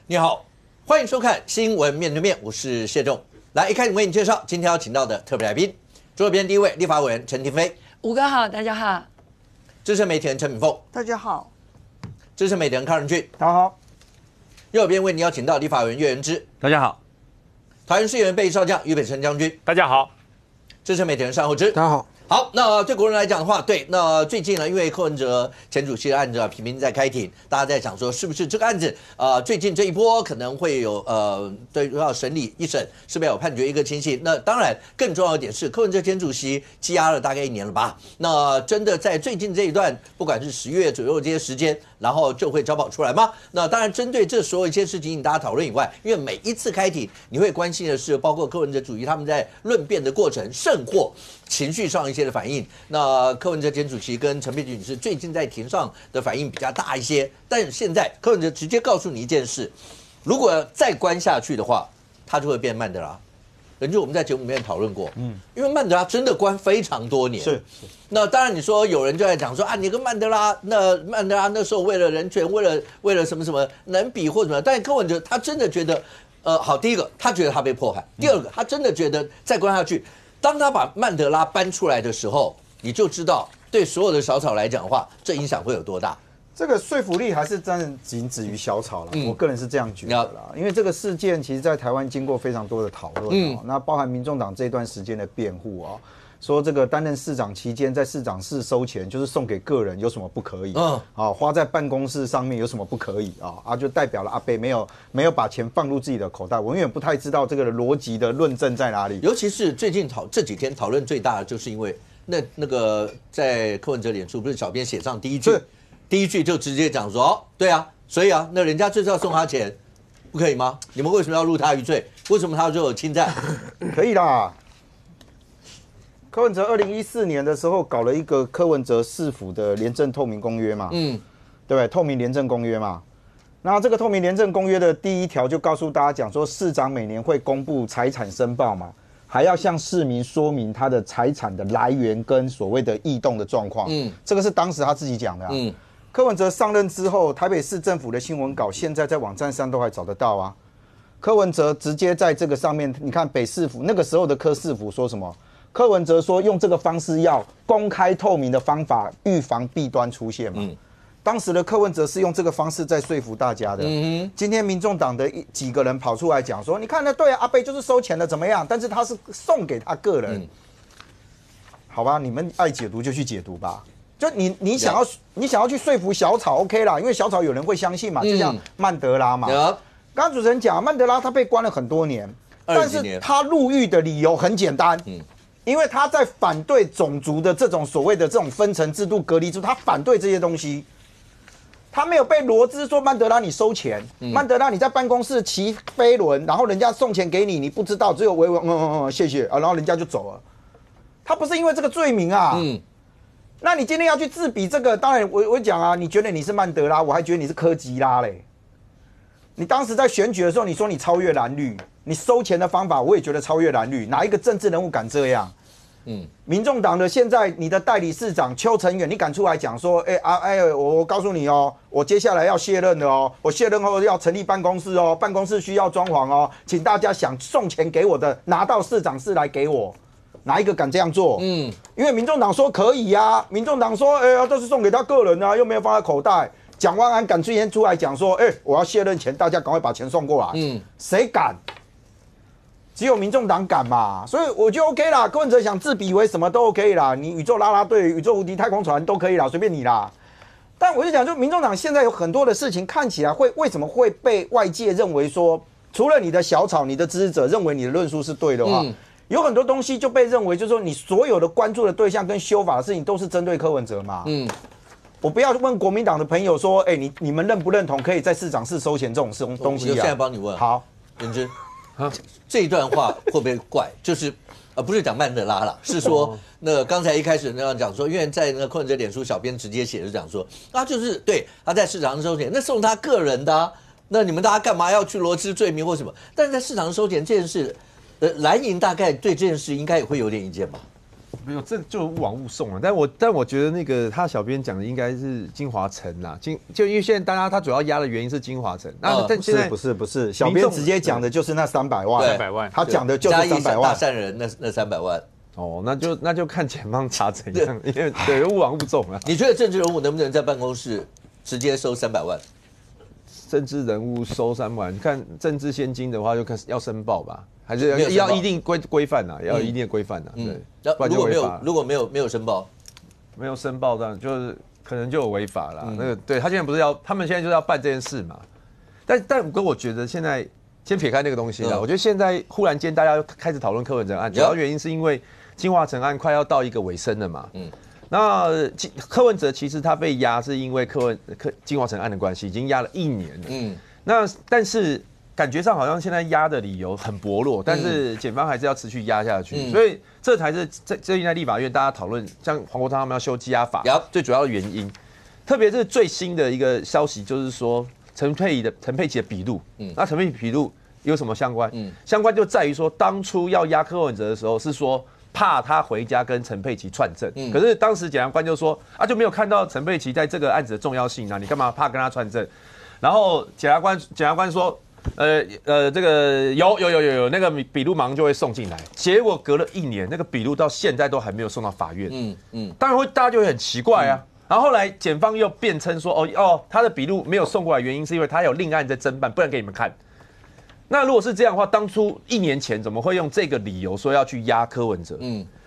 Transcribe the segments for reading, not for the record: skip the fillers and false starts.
你好，欢迎收看《新闻面对面》，我是谢仲。来，一开始为你介绍今天要请到的特别来宾，左边第一位立法委员陈亭妃，五哥好，大家好；资深媒体人陈敏凤，大家好；资深媒体人康仁俊，大家好；右边为你邀请到立法委员岳元之，大家好；桃园市议员备役少将于北辰将军，大家好；资深媒体人尚厚之，大家好。好，那对国人来讲的话，对，那最近呢，因为柯文哲前主席的案子频频在开庭，大家在想说，是不是这个案子最近这一波可能会有对要审理一审，是不是有判决一个清晰？那当然，更重要一点是，柯文哲前主席羁押了大概1年了吧？那真的在最近这一段，不管是10月左右这些时间，然后就会交保出来吗？那当然，针对这所有一些事情，大家讨论以外，因为每一次开庭，你会关心的是，包括柯文哲主席他们在论辩的过程，甚或情绪上一些的反应。那柯文哲前主席跟陈佩君女士最近在庭上的反应比较大一些，但现在柯文哲直接告诉你一件事：如果再关下去的话，他就会变曼德拉。就我们在节目里面讨论过，因为曼德拉真的关非常多年。是。那当然，你说有人就在讲说啊，你跟曼德拉，那曼德拉那时候为了人权，为了什么什么能比或什么？但柯文哲他真的觉得，好，第一个他觉得他被迫害，第二个他真的觉得再关下去。当他把曼德拉搬出来的时候，你就知道对所有的小草来讲的话，这影响会有多大。这个说服力还是真的仅止于小草了，我个人是这样觉得啦。因为这个事件其实在台湾经过非常多的讨论，那包含民众党这段时间的辩护啊，说这个担任市长期间在市长室收钱就是送给个人，有什么不可以？花在办公室上面有什么不可以啊？就代表了阿伯没有把钱放入自己的口袋，我永远不太知道这个逻辑的论证在哪里。尤其是最近这几天讨论最大的，就是因为那个在柯文哲脸书不是小编写上第一句就直接讲说，对啊，所以啊，那人家就是要送他钱，不可以吗？你们为什么要入他一罪？为什么他就有侵占？可以啦。柯文哲2014年的时候搞了一个柯文哲市府的廉政透明公约嘛，对不对？透明廉政公约嘛。那这个透明廉政公约的第1条就告诉大家讲说，市长每年会公布财产申报嘛，还要向市民说明他的财产的来源跟所谓的异动的状况。这个是当时他自己讲的啊。柯文哲上任之后，台北市政府的新闻稿现在在网站上都还找得到啊。柯文哲直接在这个上面，你看北市府那个时候的柯市府说什么？柯文哲说用这个方式要公开透明的方法预防弊端出现嘛。当时的柯文哲是用这个方式在说服大家的。今天民众党的几个人跑出来讲说，你看那对啊，阿伯就是收钱的怎么样？但是他是送给他个人。好吧，你们爱解读就去解读吧。就你想要去说服小草 OK 啦，因为小草有人会相信嘛，就像曼德拉嘛。刚刚主持人讲，曼德拉他被关了很多年，但是他入狱的理由很简单，因为他在反对种族的这种所谓的这种分层制度、隔离制度，他反对这些东西。他没有被罗织说曼德拉你收钱，曼德拉你在办公室骑飞轮，然后人家送钱给你，你不知道，只有微谢谢啊，然后人家就走了。他不是因为这个罪名啊。那你今天要去自比这个，当然我讲啊，你觉得你是曼德拉，我还觉得你是柯吉拉嘞。你当时在选举的时候，你说你超越蓝绿，你收钱的方法我也觉得超越蓝绿，哪一个政治人物敢这样？民众党的现在你的代理市长邱成远，你敢出来讲说，我告诉你哦，我接下来要卸任了哦，我卸任后要成立办公室哦，办公室需要装潢哦，请大家想送钱给我的，拿到市长室来给我。哪一个敢这样做？因为民众党说可以啊，民众党说，这是送给他个人啊，又没有放在口袋。蒋万安敢最先出来讲说，我要卸任前，大家赶快把钱送过来。谁敢？只有民众党敢嘛，所以我就 OK 啦。柯文哲想自比为什么都 OK 啦，你宇宙啦啦队、宇宙无敌太空船都可以啦，随便你啦。但我就讲，就民众党现在有很多的事情看起来为什么会被外界认为说，除了你的小草、你的支持者认为你的论述是对的话。有很多东西就被认为，就是说你所有的关注的对象跟修法的事情都是针对柯文哲嘛。我不要问国民党的朋友说，你们认不认同可以在市长室收钱这种东西啊？我现在帮你问。好，元之，这一段话会不会怪？就是不是讲曼德拉啦，是说那刚才一开始那样讲说，因为在那个柯文哲脸书小编直接写就讲说，就是对他在市场上收钱，那送他个人的啊，那你们大家干嘛要去罗织罪名或什么？但是在市场上收钱这件事。蓝营大概对这件事应该也会有点意见吧？没有，这就勿枉勿送了。但我觉得那个他小编讲的应该是金华城啦，就因为现在大家他主要压的原因是金华城，那但现在不是，小编直接讲的就是那300万，300万，他讲的就是300万，大善人那300万。哦，那就看检方查怎样，因为对勿枉勿纵啊。你觉得政治人物能不能在办公室直接收300万？政治人物收300万，你看政治现金的话，就看要申报吧，还是要一定规范呐，要有一定的规范呐。对，如果没有申报，没有申报的，就是可能就有违法啦。那个对他现在不是他们现在就是要办这件事嘛。但我觉得现在先撇开那个东西啦，我觉得现在忽然间大家开始讨论柯文哲案，主要原因是因为金华城案快要到一个尾声了嘛。那柯文哲其实他被压是因为金华城案的关系，已经压了1年了。那但是感觉上好像现在压的理由很薄弱，但是检方还是要持续压下去，所以这才是最近在立法院大家讨论，像黄国昌他们要修羁押法最主要的原因。特别是最新的一个消息就是说陈佩琪的笔录，那陈佩琪笔录有什么相关？相关就在于说当初要压柯文哲的时候是说，怕他回家跟陈佩琪串证，可是当时检察官就说就没有看到陈佩琪在这个案子的重要性啊，你干嘛怕跟他串证？然后检察官说，这个有那个笔录马上就会送进来，结果隔了1年，那个笔录到现在都还没有送到法院，当然大家就会很奇怪啊。然后后来检方又辩称说，他的笔录没有送过来，原因是因为他有另案在侦办，不能给你们看。那如果是这样的话，当初1年前怎么会用这个理由说要去压柯文哲？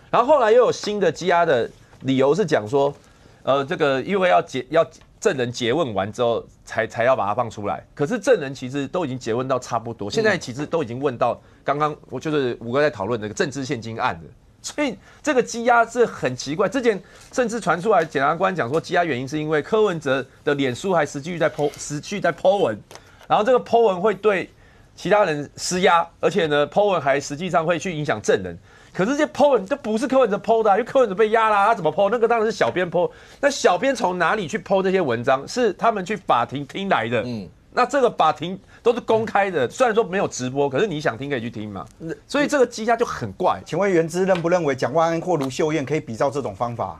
然后后来又有新的羁押的理由是讲说，这个因为要证人诘问完之后才要把他放出来，可是证人其实都已经诘问到差不多，现在其实都已经问到刚刚我就是5哥在讨论那个政治现金案的，所以这个羁押是很奇怪。之前甚至传出来，检察官讲说羁押原因是因为柯文哲的脸书还持续在 po 文，然后这个 po 文会对其他人施压，而且呢 po 文还实际上会去影响证人。可是这些 po 文都不是柯文哲 po 的因为柯文哲被压啦，他怎么 po？ 那个当然是小编 po。那小编从哪里去 po 这些文章？是他们去法庭听来的。那这个法庭都是公开的，虽然说没有直播，可是你想听可以去听嘛。所以这个羁押就很怪。请问元之认不认为蒋万安或卢秀燕可以比照这种方法？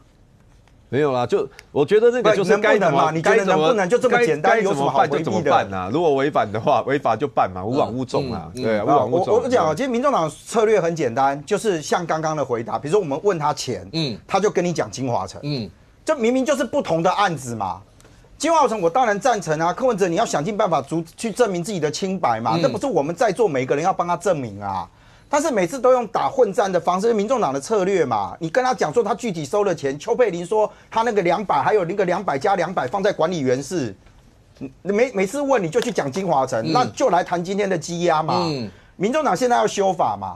没有啦，就我觉得这个就是该怎么，你觉得能不能就这么简单？有什么好回避的？如果违反的话，违法就办嘛，勿枉勿纵啊。对，勿枉勿纵。我讲，其实民众党策略很简单，就是像刚刚的回答，比如说我们问他钱，他就跟你讲金华城，这明明就是不同的案子嘛。金华城我当然赞成啊，柯文哲你要想尽办法去证明自己的清白嘛，这不是我们在座每个人要帮他证明啊。但是每次都用打混战的方式，民众党的策略嘛。你跟他讲说他具体收了钱，邱佩玲说他那个200，还有那个200加200放在管理员室，每次问你就去讲金华城，那就来谈今天的羁押嘛。民众党现在要修法嘛，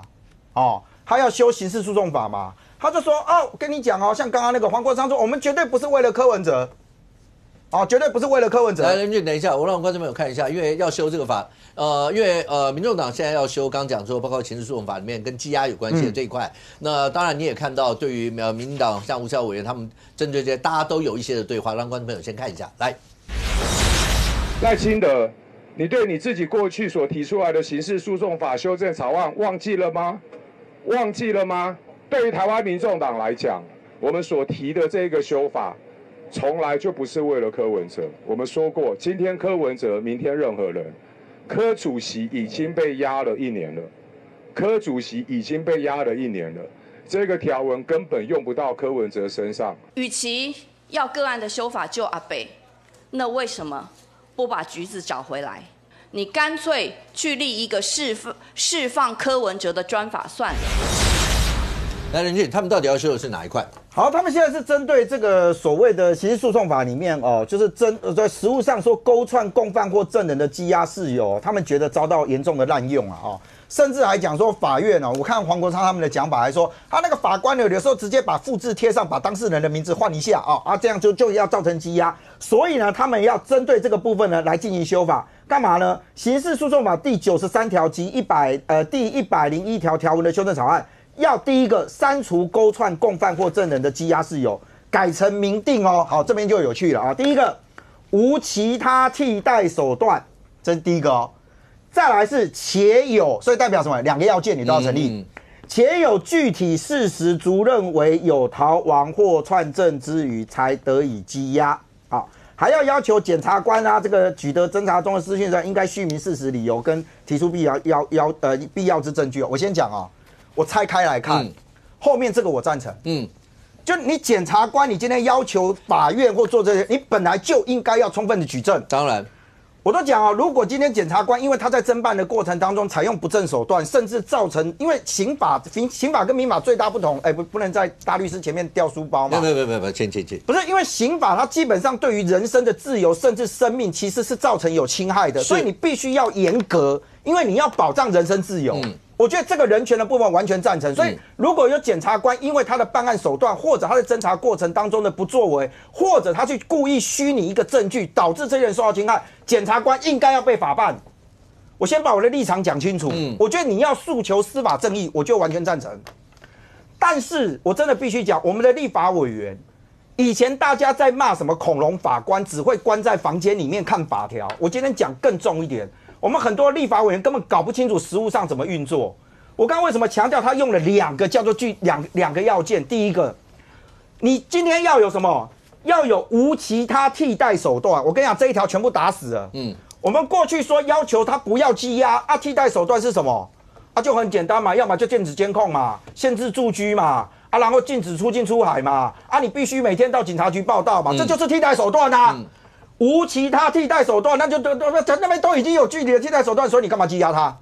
他要修刑事诉讼法嘛，他就说我跟你讲像刚刚那个黄国昌说，我们绝对不是为了柯文哲。绝对不是为了柯文哲。来，任俊，等一下，我让观众朋友看一下，因为要修这个法，因为民众党现在要修，刚讲说，包括刑事诉讼法里面跟羁押有关系的这一块。那当然你也看到，对于民进党像吴小委员他们针对这些，大家都有一些的对话，让观众朋友先看一下。来，赖清德，你对你自己过去所提出来的刑事诉讼法修正草案忘记了吗？忘记了吗？对于台湾民众党来讲，我们所提的这个修法，从来就不是为了柯文哲。我们说过，今天柯文哲，明天任何人。柯主席已经被压了1年了，柯主席已经被压了1年了，这个条文根本用不到柯文哲身上。与其要个案的修法救阿北，那为什么不把橘子找回来？你干脆去立一个释放柯文哲的专法算了。来，任俊，他们到底要修的是哪一块？好，他们现在是针对这个所谓的刑事诉讼法里面就是在实务上说勾串共犯或证人的羁押事由，他们觉得遭到严重的滥用甚至还讲说法院我看黄国昌他们的讲法还说，他那个法官有时候直接把复制贴上，把当事人的名字换一下这样就要造成羁押，所以呢，他们要针对这个部分呢来进行修法，干嘛呢？刑事诉讼法第93条及第101条条文的修正草案。要第一个删除勾串共犯或证人的羁押事由，改成明定好，这边就有趣了第一个，无其他替代手段，这是第一个再来是且有，所以代表什么？2个要件你都要成立。且有具体事实足认为有逃亡或串证之余，才得以羁押。好，还要求检察官啊，这个取得侦查中的资讯时，应该叙明事实理由跟提出必要之证据。我先讲啊，我拆开来看，后面这个我赞成。就你检察官，你今天要求法院或做这些，你本来就应该要充分的举证。当然，我都讲啊，如果今天检察官因为他在侦办的过程当中采用不正手段，甚至造成，因为刑法跟民法最大不同，不能在大律师前面掉书包嘛。不，请，不是因为刑法它基本上对于人身的自由甚至生命其实是造成有侵害的，所以你必须要严格，因为你要保障人身自由。我觉得这个人权的部分完全赞成，所以如果有检察官因为他的办案手段，或者他在侦查过程当中的不作为，或者他去故意虚拟一个证据，导致这些人受到侵害，检察官应该要被法办。我先把我的立场讲清楚。我觉得你要诉求司法正义，我就完全赞成。但是我真的必须讲，我们的立法委员，以前大家在骂什么恐龙法官，只会关在房间里面看法条。我今天讲更重一点。我们很多立法委员根本搞不清楚实务上怎么运作。我刚刚为什么强调他用了两个叫做两个要件？第一个，你今天要有什么？要有无其他替代手段。我跟你讲，这一条全部打死了。我们过去说要求他不要羁押啊，替代手段是什么？啊，就很简单嘛，要么就电子监控嘛，限制住居嘛，啊，然后禁止出境出海嘛，啊，你必须每天到警察局报到嘛，这就是替代手段啊。无其他替代手段，那边都已经有具体的替代手段，所以你干嘛羁押他？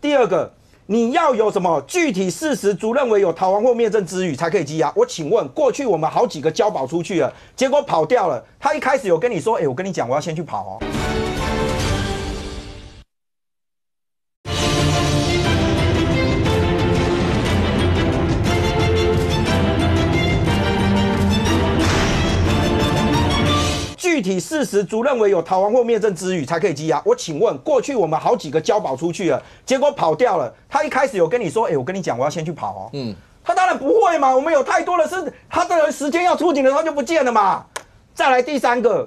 第二个，你要有什么具体事实足认为有逃亡或灭证之余才可以羁押。我请问，过去我们好几个交保出去了，结果跑掉了，他一开始有跟你说，我跟你讲，我要先去跑哦。具体事实足认为有逃亡或灭证之余才可以羁押。我请问，过去我们好几个交保出去了，结果跑掉了，他一开始有跟你说，我跟你讲，我要先去跑哦。他当然不会嘛，我们有太多的是他的时间要出警的时候就不见了嘛。再来第三个，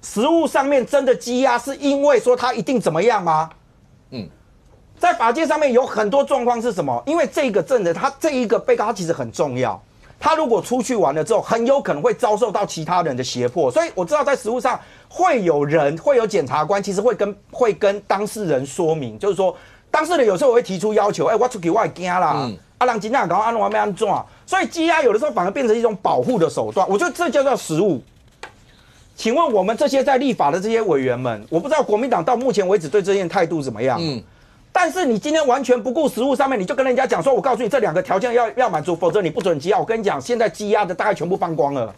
实务上面真的羁押是因为说他一定怎么样吗？在法界上面有很多状况是什么？因为这个证人他这一个被告他其实很重要。他如果出去玩了之后，很有可能会遭受到其他人的胁迫，所以我知道在实务上会有检察官，其实会跟当事人说明，就是说当事人有时候会提出要求，我出去我会惊啦，人真正搞安怎要安怎，所以羁押有的时候反而变成一种保护的手段，我觉得这叫做实务。请问我们这些在立法的这些委员们，我不知道国民党到目前为止对这件态度怎么样？但是你今天完全不顾实务上面，你就跟人家讲说，我告诉你这两个条件要满足，否则你不准羁押。我跟你讲，现在羁押的大概全部放光了，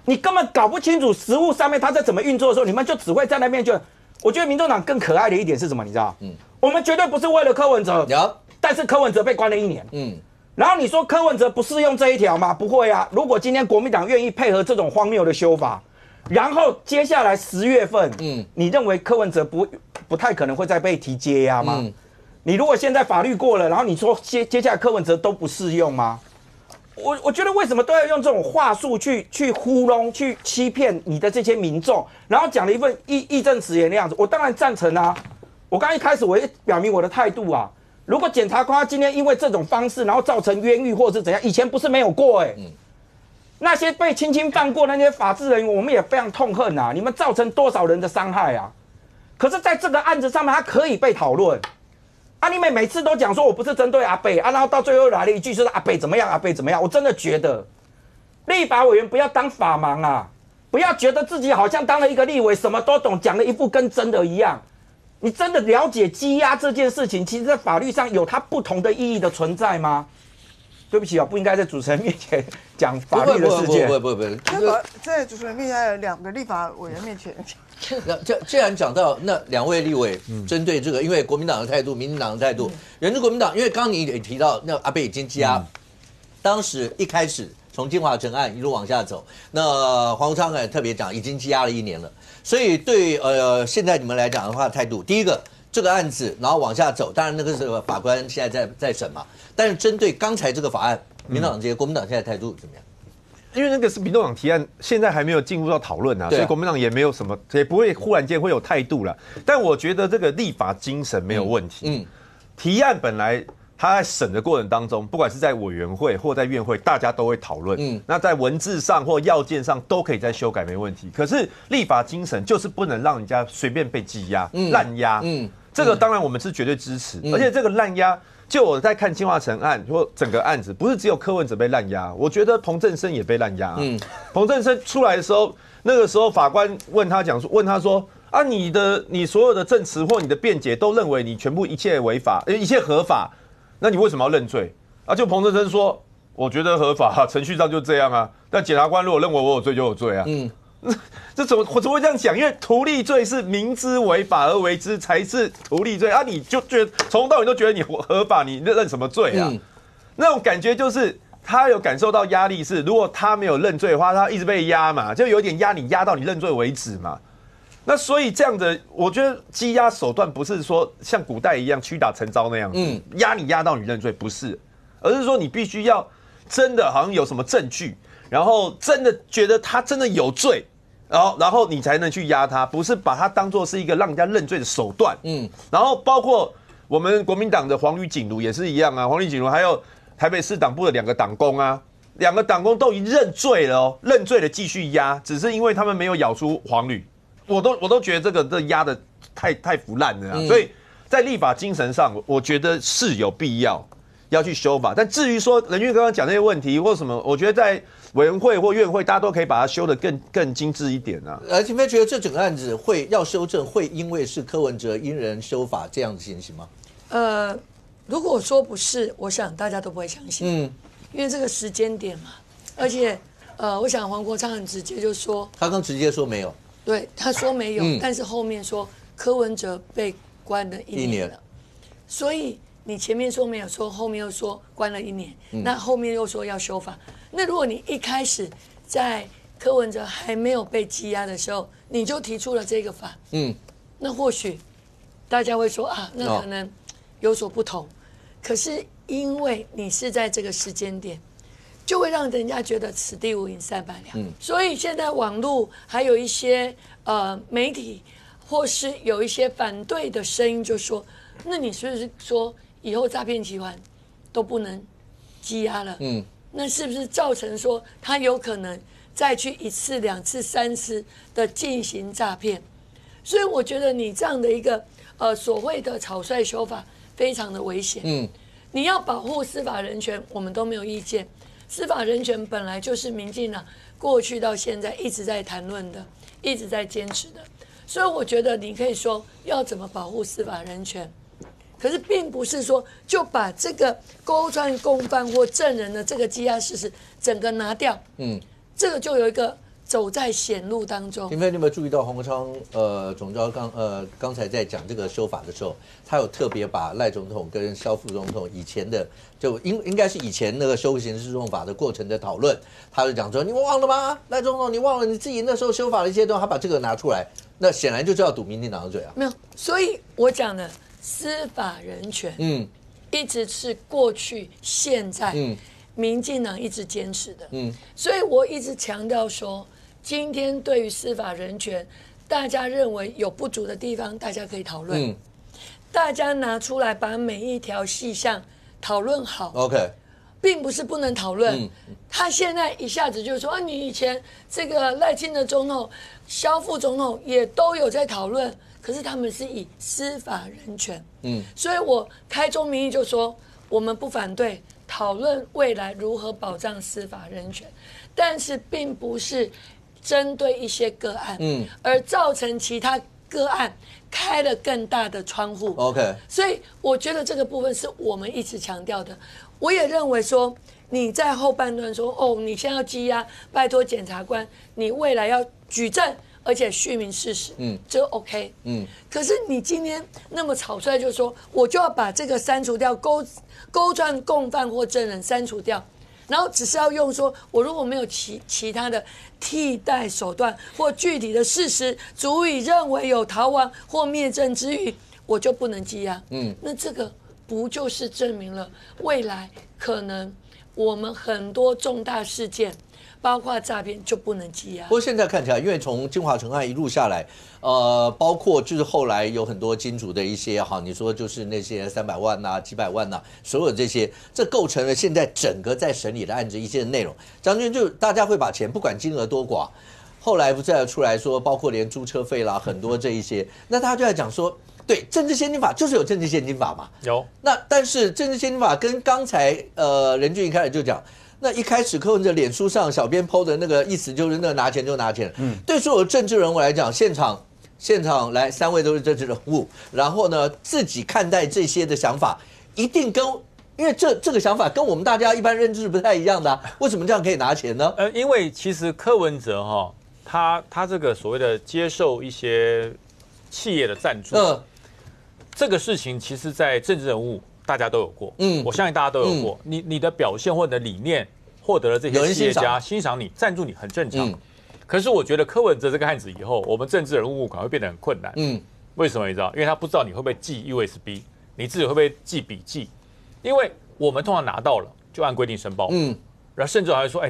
你根本搞不清楚实务上面他在怎么运作的时候，你们就只会在那边就。我觉得民众党更可爱的一点是什么？你知道？我们绝对不是为了柯文哲，但是柯文哲被关了1年。然后你说柯文哲不适用这一条吗？不会啊。如果今天国民党愿意配合这种荒谬的修法，然后接下来10月份，你认为柯文哲不太可能会再被提接押吗？你如果现在法律过了，然后你说接下来柯文哲都不适用吗？我觉得为什么都要用这种话术去糊弄、去欺骗你的这些民众，然后讲了一份义正辞严的样子？我当然赞成啊！我刚一开始我也表明我的态度啊。如果检察官今天因为这种方式，然后造成冤狱或是怎样，以前不是没有过那些被轻轻放过的那些法治人员，我们也非常痛恨啊！你们造成多少人的伤害啊？可是在这个案子上面，它可以被讨论。你们每次都讲说我不是针对阿北然后到最后来了一句就是阿北怎么样，阿北怎么样？我真的觉得立法委员不要当法盲啊，不要觉得自己好像当了一个立委什么都懂，讲了一副跟真的一样。你真的了解羁押这件事情，其实在法律上有它不同的意义的存在吗？对不起不应该在主持人面前讲法律的事件。不，在主持人面前，2个立法委员面前。既然讲到那2位立委针对这个，因为国民党的态度、民进党的态度，原是国民党，因为刚刚你也提到，那阿北已经羁押，当时一开始从金华城案一路往下走，那黄国昌也特别讲，已经羁押了1年了，所以对现在你们来讲的话，态度第一个。这个案子，然后往下走，当然那个是法官现在在审嘛。但是针对刚才这个法案，民党这些国民党现在态度怎么样？因为那个是民众党提案，现在还没有进入到讨论啊，所以国民党也没有什么，也不会忽然间会有态度了。但我觉得这个立法精神没有问题。提案本来他在审的过程当中，不管是在委员会或在院会，大家都会讨论。那在文字上或要件上都可以再修改，没问题。可是立法精神就是不能让人家随便被羁押、滥押。这个当然我们是绝对支持，而且这个滥押，就我在看金华城案或整个案子，不是只有柯文哲被滥押，我觉得彭正生也被滥押。彭正生出来的时候，那个时候法官问他说。啊，你所有的证词或你的辩解都认为你全部一切违法，一切合法，那你为什么要认罪？啊，就彭正生说，我觉得合法，程序上就这样啊。但检察官如果认为我有罪就有罪啊。这怎么会这样讲？因为图利罪是明知违法而为之才是图利罪啊，你就觉得从头到尾都觉得你合法，你认什么罪啊？那种感觉就是他有感受到压力是，如果他没有认罪的话，他一直被压嘛，就有点压你压到你认罪为止嘛。那所以这样的，我觉得羁押手段不是说像古代一样屈打成招那样子，压你压到你认罪，不是，而是说你必须要真的好像有什么证据，然后真的觉得他真的有罪，然后你才能去压他，不是把他当作是一个让人家认罪的手段。然后包括我们国民党的黄旅锦如也是一样啊，黄旅锦如还有台北市党部的2个党工啊。2个党工都已经认罪了哦，认罪了继续压，只是因为他们没有咬出黄旅。我都觉得这压的太腐烂了啊，所以在立法精神上，我觉得是有必要去修法。但至于说仁俊刚刚讲那些问题或什么，我觉得在委员会或院会，大家都可以把它修得更精致一点啊。廷飞觉得这整个案子要修正，会因为是柯文哲因人修法这样的情形吗？如果说不是，我想大家都不会相信。因为这个时间点嘛，而且我想黄国昌很直接就说，他刚直接说没有。对，他说没有，但是后面说柯文哲被关了1年了，所以你前面说没有说，后面又说关了1年，那后面又说要修法。那如果你一开始在柯文哲还没有被羁押的时候，你就提出了这个法，那或许大家会说啊，那可能有所不同。可是因为你是在这个时间点，就会让人家觉得此地无银三百两。所以现在网络还有一些媒体，或是有一些反对的声音，就说：那你是不是说以后诈骗集团都不能羁押了？那是不是造成说他有可能再去1次、2次、3次的进行诈骗？所以我觉得你这样的一个所谓的草率修法非常的危险。你要保护司法人权，我们都没有意见。司法人权本来就是民进党过去到现在一直在谈论的，一直在坚持的，所以我觉得你可以说要怎么保护司法人权，可是并不是说就把这个勾串共犯或证人的这个羁押事实整个拿掉，这个就有一个走在险路当中。廷飞，你有没有注意到黄国昌总召刚才在讲这个修法的时候，他有特别把赖总统跟萧副总统以前的就应该是以前那个修刑事诉讼法的过程的讨论，他就讲说你忘了吗？赖总统，你忘了你自己那时候修法的一些东西，他把这个拿出来，那显然就是要堵民进党的嘴啊。没有，所以我讲的司法人权，一直是过去现在，民进党一直坚持的，所以我一直强调说，今天对于司法人权，大家认为有不足的地方，大家可以讨论，大家拿出来把每一条细项讨论好 ，OK， 并不是不能讨论。他现在一下子就说啊，你以前这个赖清德总统、萧副总统也都有在讨论，可是他们是以司法人权，所以我开宗明义就说，我们不反对讨论未来如何保障司法人权，但是并不是针对一些个案，而造成其他个案开了更大的窗户。OK， 所以我觉得这个部分是我们一直强调的。我也认为说，你在后半段说哦，你现在要羁押，拜托检察官，你未来要举证，而且叙明事实，这 OK，可是你今天那么草率，就说我就要把这个删除掉，勾串共犯或证人删除掉。然后只是要用说，我如果没有其他的替代手段或具体的事实足以认为有逃亡或灭证之余，我就不能羁押。那这个不就是证明了未来可能我们很多重大事件，包括诈骗就不能羁押。不过现在看起来，因为从金华城案一路下来，包括就是后来有很多金主的一些你说就是那些300万呐、几百万呐、所有这些，这构成了现在整个在审理的案子一些内容。将军就大家会把钱不管金额多寡，后来不是出来说，包括连租车费啦，很多这一些，那大家就在讲说。对，政治献金法就是有政治献金法嘛，有。那但是政治献金法跟刚才任俊一开始就讲，那一开始柯文哲脸书上小编 PO 的那个意思就是那个拿钱就拿钱，对所有政治人物来讲，现场来3位都是政治人物，然后呢自己看待这些的想法一定跟。因为这个想法跟我们大家一般认知是不太一样的啊，为什么这样可以拿钱呢？因为其实柯文哲他这个所谓的接受一些企业的赞助，这个事情其实，在政治人物大家都有过，我相信大家都有过。你的表现或者理念获得了这些企业家欣赏你、赞助你，很正常。可是我觉得柯文哲这个案子以后，我们政治人物可能会变得很困难。为什么你知道？因为他不知道你会不会寄 USB， 你自己会不会记笔记？因为我们通常拿到了就按规定申报，然后甚至还会说，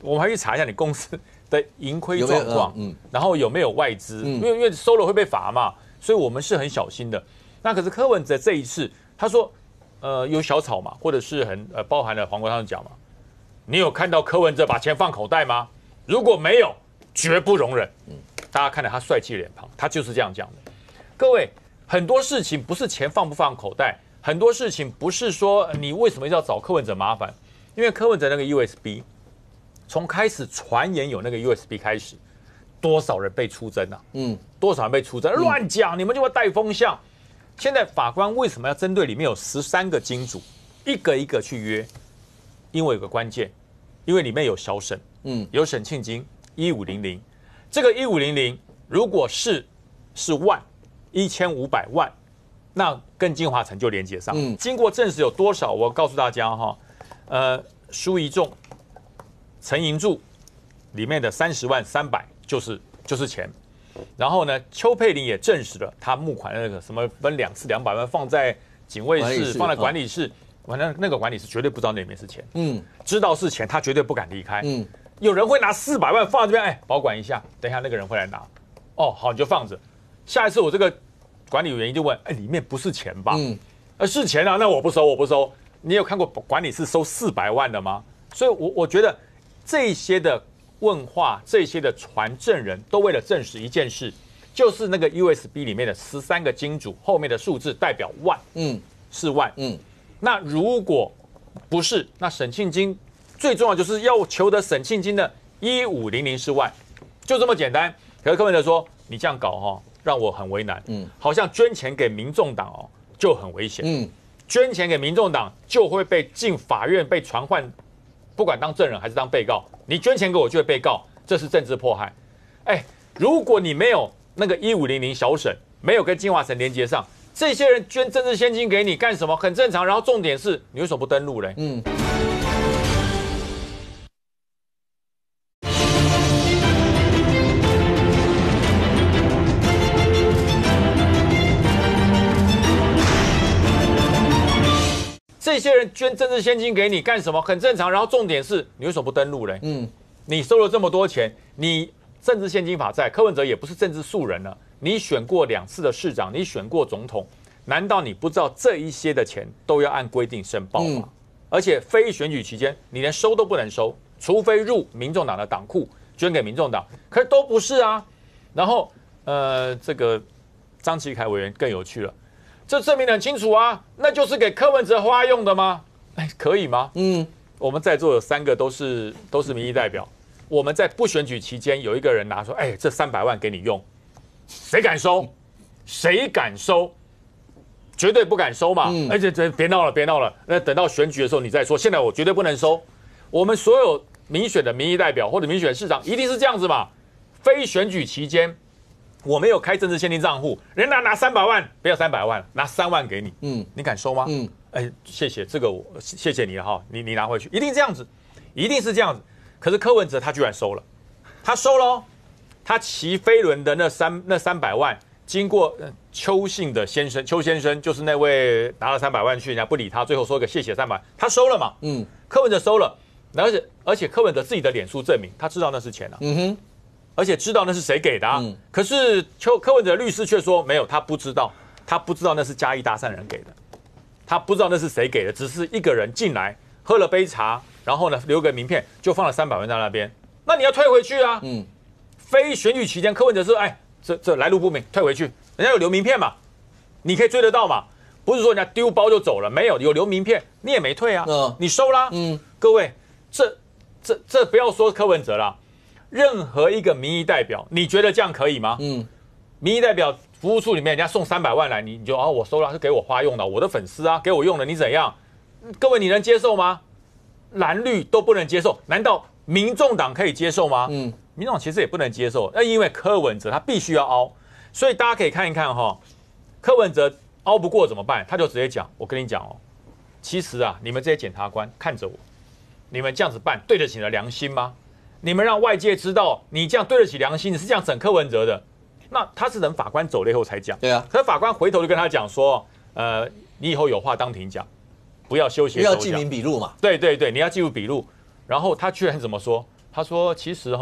我们还去查一下你公司的盈亏状况，然后有没有外资，因为收了会被罚嘛，所以我们是很小心的。那可是柯文哲这一次，他说，有小草嘛，或者是包含了黄国昌讲嘛，你有看到柯文哲把钱放口袋吗？如果没有，绝不容忍。大家看到他帅气的脸庞，他就是这样讲的。各位，很多事情不是钱放不放口袋，很多事情不是说你为什么要找柯文哲麻烦，因为柯文哲那个 USB， 从开始传言有那个 USB 开始，多少人被出征啊？多少人被出征？乱讲，你们就会带风向。现在法官为什么要针对里面有13个金主，一个一个去约？因为有个关键，因为里面有小沈，有沈庆金1500，这个1500如果是1500万，那跟金华城就连接上。经过证实有多少？我告诉大家苏一仲、陈银柱里面的30.300万就是钱。然后呢，邱佩玲也证实了，他募款那个什么分2次200万放在警卫室，放在管理室，反正那个管理室绝对不知道那里面是钱，知道是钱，他绝对不敢离开。有人会拿400万放在这边，保管一下，等一下那个人会来拿。好，你就放着。下一次我这个管理员一定问，里面不是钱吧？是钱啊，那我不收。你有看过管理室收400万的吗？所以我觉得这些的问话，这些的传证人都为了证实一件事，就是那个 USB 里面的13个金主后面的数字代表万，是万。那如果不是，那沈庆金最重要就是要求的沈庆金的1500是万，就这么简单。可是柯文哲说你这样搞让我很为难，好像捐钱给民众党就很危险，捐钱给民众党就会被进法院被传唤，不管当证人还是当被告，你捐钱给我就会被告，这是政治迫害。如果你没有那个1500小沈，没有跟金华城连接上，这些人捐政治现金给你干什么？很正常。然后重点是你为什么不登录嘞？这些人捐政治现金给你干什么？很正常。然后重点是你为什么不登录嘞？你收了这么多钱，你政治现金法在，柯文哲也不是政治素人了。你选过2次的市长，你选过总统，难道你不知道这一些的钱都要按规定申报吗？而且非选举期间，你连收都不能收，除非入民众党的党库捐给民众党，可是都不是啊。然后这个张启凯委员更有趣了。这证明得很清楚啊，那就是给柯文哲花用的吗？可以吗？我们在座有3个都是民意代表，我们在不选举期间有一个人拿说，这300万给你用，谁敢收？谁敢收？绝对不敢收嘛！而且别闹了，那等到选举的时候你再说。现在我绝对不能收。我们所有民选的民意代表或者民选市长一定是这样子嘛？非选举期间。我没有开政治现金账户，人家拿300万，不要300万，拿3万给你，你敢收吗？谢谢，这个谢谢你了哈，你拿回去，一定这样子，一定是这样子。可是柯文哲他居然收了，他收了他骑飞轮的那300万，经过邱姓的先生，邱先生就是那位拿了300万去，人家不理他，最后说一个谢谢300，他收了嘛，柯文哲收了，而且柯文哲自己的脸书证明他知道那是钱啊，而且知道那是谁给的啊，可是柯文哲律师却说没有，他不知道那是嘉义大善人给的，他不知道那是谁给的，只是一个人进来喝了杯茶，然后呢留个名片，就放了300万在那边，那你要退回去啊，非选举期间柯文哲说，哎，这来路不明，退回去。人家有留名片嘛，你可以追得到嘛，不是说人家丢包就走了，没有留名片，你也没退啊，你收啦，各位，这不要说柯文哲啦，任何一个民意代表，你觉得这样可以吗？民意代表服务处里面人家送300万来，你就我收了，是给我花用的，我的粉丝啊，给我用的，你怎样？各位你能接受吗？蓝绿都不能接受，难道民众党可以接受吗？民众党其实也不能接受，那因为柯文哲他必须要凹。所以大家可以看一看柯文哲凹不过怎么办？他就直接讲，我跟你讲其实啊，你们这些检察官看着我，你们这样子办对得起你的良心吗？你们让外界知道你这样对得起良心，你是这样整柯文哲的，那他是等法官走了以后才讲。对啊，可是法官回头就跟他讲说，你以后有话当庭讲，不要修写手脚，要记名笔录嘛。对，你要记录笔录。然后他居然怎么说？他说其实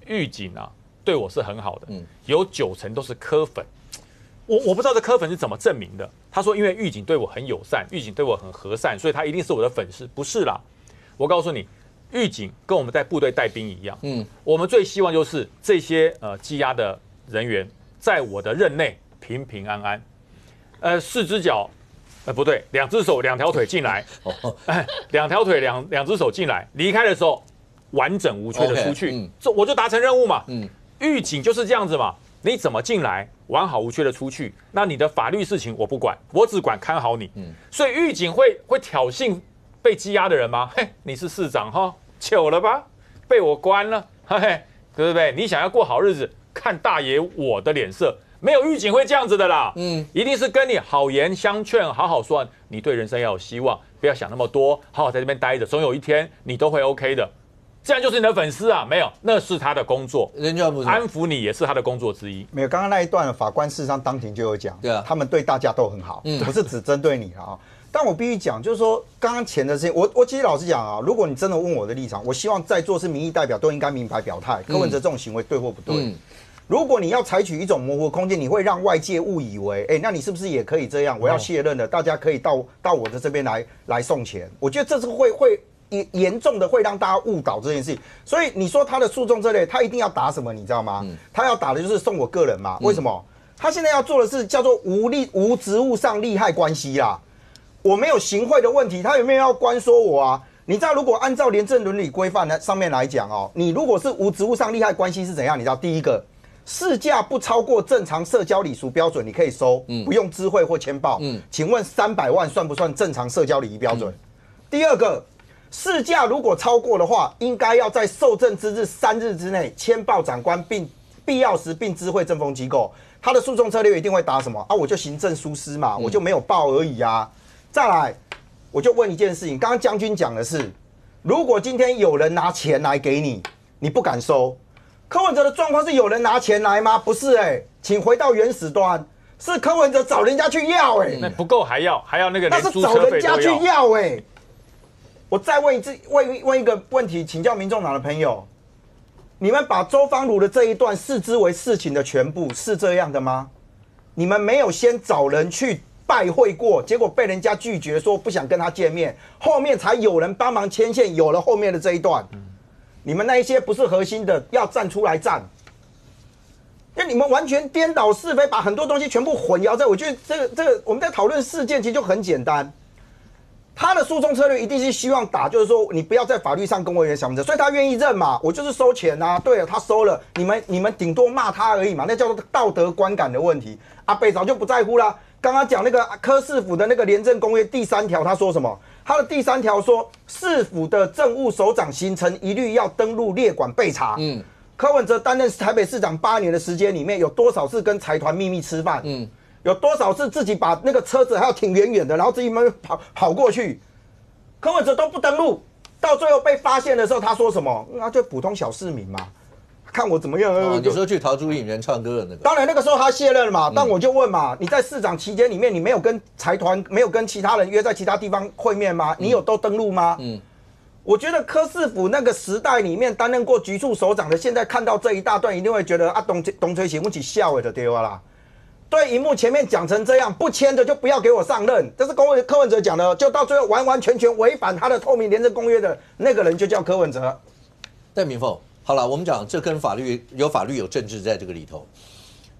狱警啊。对我是很好的，有90%都是柯粉，我不知道这柯粉是怎么证明的。他说因为狱警对我很友善，狱警对我很和善，所以他一定是我的粉丝，不是啦。我告诉你，狱警跟我们在部队带兵一样，我们最希望就是这些羁押的人员在我的任内平平安安，4只脚，不对，2只手2条腿进来，2条腿两只手进来，离开的时候完整无缺的出去，这我就达成任务嘛。狱警就是这样子嘛，你怎么进来，完好无缺的出去，那你的法律事情我不管，我只管看好你。所以狱警会挑衅被羁押的人吗？嘿，你是市长糗了吧？被我关了，嘿嘿，对不对？你想要过好日子，看大爷我的脸色。没有狱警会这样子的啦，一定是跟你好言相劝，好好说，你对人生要有希望，不要想那么多，好好在这边待着，总有一天你都会 OK 的。这样就是你的粉丝啊？没有，那是他的工作，安抚你也是他的工作之一。没有，刚刚那一段法官事实上当庭就有讲，对啊，他们对大家都很好，不是只针对你啊。但我必须讲，就是说刚刚前的事情，我其实老实讲啊，如果你真的问我的立场，我希望在座是民意代表都应该明白表态，柯文哲这种行为对或不对。如果你要采取一种模糊空间，你会让外界误以为，那你是不是也可以这样？我要卸任了，大家可以到我的这边来送钱。我觉得这是会严重的会让大家误导这件事情。所以你说他的诉讼这类，他一定要打什么？你知道吗？他要打的就是送我个人嘛。为什么？他现在要做的是叫做无职务上利害关系啦。我没有行贿的问题，他有没有要关说我啊？你知道，如果按照廉政伦理规范上面来讲你如果是无职务上利害关系是怎样？你知道，第一个。市价不超过正常社交礼俗标准，你可以收，不用知会或签报。请问300万算不算正常社交礼仪标准？第二个，市价如果超过的话，应该要在受证之日3日之内签报长官，并必要时并知会政风机构。他的诉讼策略一定会打什么啊？我就行政疏失嘛，我就没有报而已啊。再来，我就问一件事情，刚刚将军讲的是，如果今天有人拿钱来给你，你不敢收。柯文哲的状况是有人拿钱来吗？不是请回到原始端，是柯文哲找人家去要那不够还要那个，那是找人家去要我再问一个问题，请教民众党的朋友，你们把周芳如的这一段视之为事情的全部，是这样的吗？你们没有先找人去拜会过，结果被人家拒绝，说不想跟他见面，后面才有人帮忙牵线，有了后面的这一段。你们那一些不是核心的，要站出来站，因为你们完全颠倒是非，把很多东西全部混淆在。我觉得这个我们在讨论事件，其实就很简单。他的诉讼策略一定是希望打，就是说你不要在法律上跟我有想着，所以他愿意认嘛，我就是收钱啊，对了，他收了，你们顶多骂他而已嘛，那叫做道德观感的问题。阿北早就不在乎啦。刚刚讲那个柯市府的那个廉政公约第3条，他说什么？他的第3条说，市府的政务首长行程一律要登录列管备查。柯文哲担任台北市长8年的时间里面，有多少次跟财团秘密吃饭？有多少次自己把那个车子还要停远远的，然后自己们跑过去？柯文哲都不登录，到最后被发现的时候，他说什么？那就普通小市民嘛。看我怎么样。你说去陶朱影园唱歌的那个，当然那个时候他卸任了嘛，但我就问嘛，你在市长期间里面，你没有跟财团，没有跟其他人约在其他地方会面吗？你有都登录吗？我觉得柯市府那个时代里面担任过局处首长的，现在看到这一大段，一定会觉得啊，董垂行不起笑的对啦。对荧幕前面讲成这样，不签的就不要给我上任，这是柯文哲讲的，就到最后完完全全违反他的透明廉政公约的那个人就叫柯文哲。戴明凤，好了，我们讲这跟法律有政治在这个里头。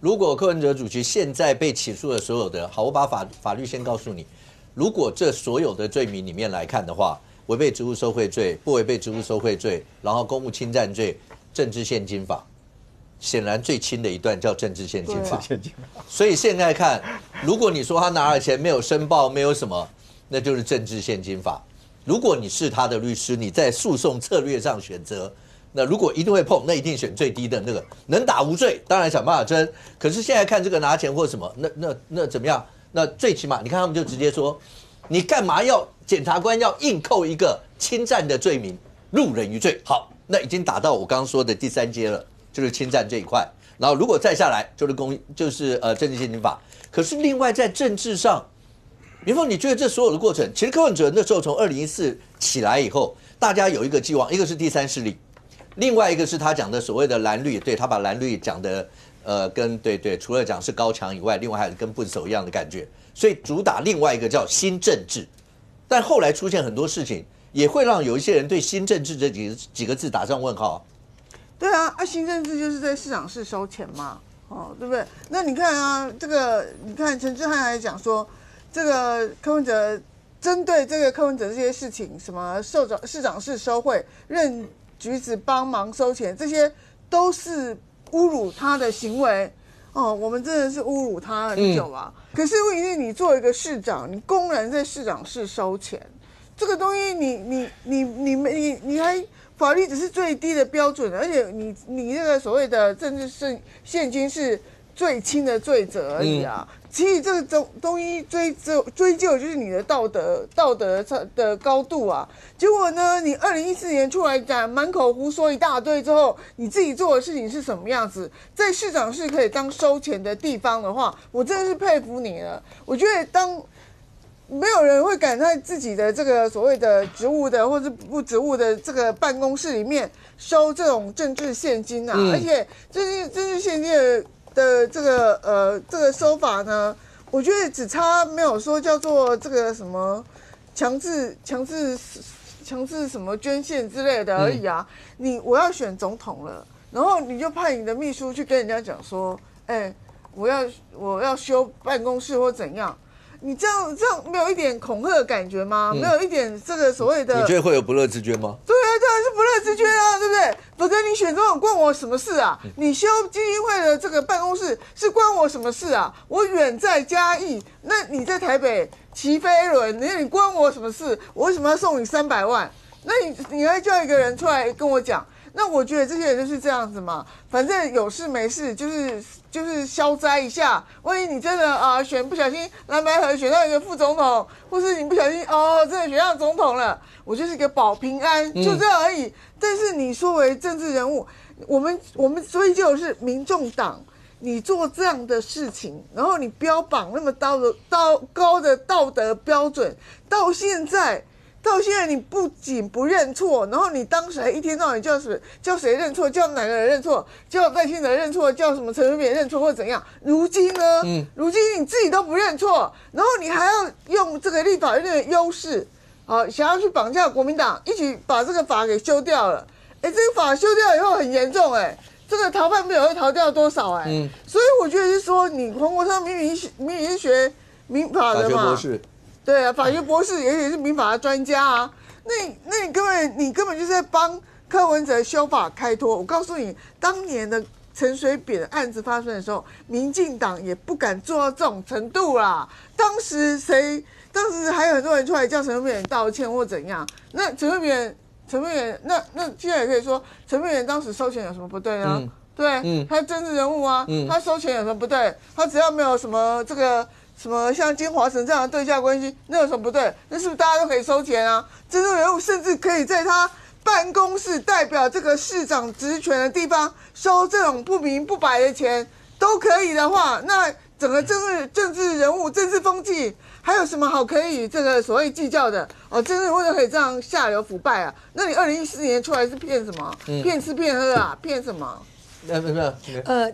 如果柯文哲主席现在被起诉的所有的，好，我把法律先告诉你，如果这所有的罪名里面来看的话，违背职务受贿罪、不违背职务受贿罪，然后公务侵占罪、政治献金法。显然最轻的一段叫政治献金法，所以现在看，如果你说他拿了钱没有申报，没有什么，那就是政治献金法。如果你是他的律师，你在诉讼策略上选择，那如果一定会碰，那一定选最低的那个，能打无罪，当然想办法争。可是现在看这个拿钱或什么，那怎么样？那最起码你看他们就直接说，你干嘛要检察官要硬扣一个侵占的罪名，入人于罪？好，那已经打到我刚刚说的第3阶了。就是侵占这一块，然后如果再下来就是政治献金法。可是另外在政治上，明凤，你觉得这所有的过程，其实柯文哲那时候从2014起来以后，大家有一个寄望，一个是第三势力，另外一个是他讲的所谓的蓝绿，对他把蓝绿讲的跟对，除了讲是高墙以外，另外还有跟不守一样的感觉，所以主打另外一个叫新政治。但后来出现很多事情，也会让有一些人对新政治这几个字打上问号。对啊，新政治就是在市长室收钱嘛，对不对？那你看啊，你看陈志汉还讲说，这个柯文哲针对这个柯文哲这些事情，什么市长室收贿、任局子帮忙收钱，这些都是侮辱他的行为。我们真的是侮辱他很久啊。可是问题是，你作为一个市长，你公然在市长室收钱，这个东西你还。法律只是最低的标准，而且你这个所谓的政治现金是最轻的罪责而已啊。其实这个东西追究就是你的道德的高度啊。结果呢，你2014年出来讲满口胡说一大堆之后，你自己做的事情是什么样子？在市长室可以当收钱的地方的话，我真的是佩服你了。我觉得没有人会敢在自己的这个所谓的职务的或是不职务的这个办公室里面收这种政治现金啊！而且政治现金的这个收法呢，我觉得只差没有说叫做这个什么强制什么捐献之类的而已啊！我要选总统了，然后你就派你的秘书去跟人家讲说，我要修办公室或怎样。你这样没有一点恐吓的感觉吗？没有一点这个所谓的？你觉得会有不乐之捐吗？对啊，当然是不乐之捐啊，对不对？否则你选总统关我什么事啊？你修基金会的这个办公室是关我什么事啊？我远在嘉义，那你在台北骑飞轮，你关我什么事？我为什么要送你300万？那你还叫一个人出来跟我讲？那我觉得这些人就是这样子嘛，反正有事没事就是消灾一下。万一你真的不小心蓝白合选到一个副总统，或是你不小心真的选上总统了，我就是一个保平安，就这样而已。但是你说为政治人物，我们追究的是民众党，你做这样的事情，然后你标榜那么高的道德标准，到现在你不仅不认错，然后你当时还一天到晚叫谁认错，叫哪个人认错，叫赖清德认错，叫什么陈水扁认错或怎样？如今呢？如今你自己都不认错，然后你还要用这个立法院的优势，想要去绑架国民党，一起把这个法给修掉了。这个法修掉以后很严重，这个逃犯不晓得会逃掉多少所以我觉得是说，你黄国昌明明是学民法的嘛，法学博士。对啊，法学博士也是民法的专家啊。那你根本就是在帮柯文哲修法开脱。我告诉你，当年的陈水扁案子发生的时候，民进党也不敢做到这种程度啦。当时还有很多人出来叫陈水扁道歉或怎样。那陈水扁那现在也可以说，陈水扁当时收钱有什么不对呢？对，他政治人物啊，他收钱有什么不对？他只要没有什么这个。什么像金华城这样的对价关系，那有什么不对？那是不是大家都可以收钱啊？政治人物甚至可以在他办公室代表这个市长职权的地方收这种不明不白的钱都可以的话，那整个政治人物、政治风气还有什么好可以这个所谓计较的？哦，政治人物可以这样下流腐败啊？那你2014年出来是骗什么？骗吃骗喝啊？骗什么？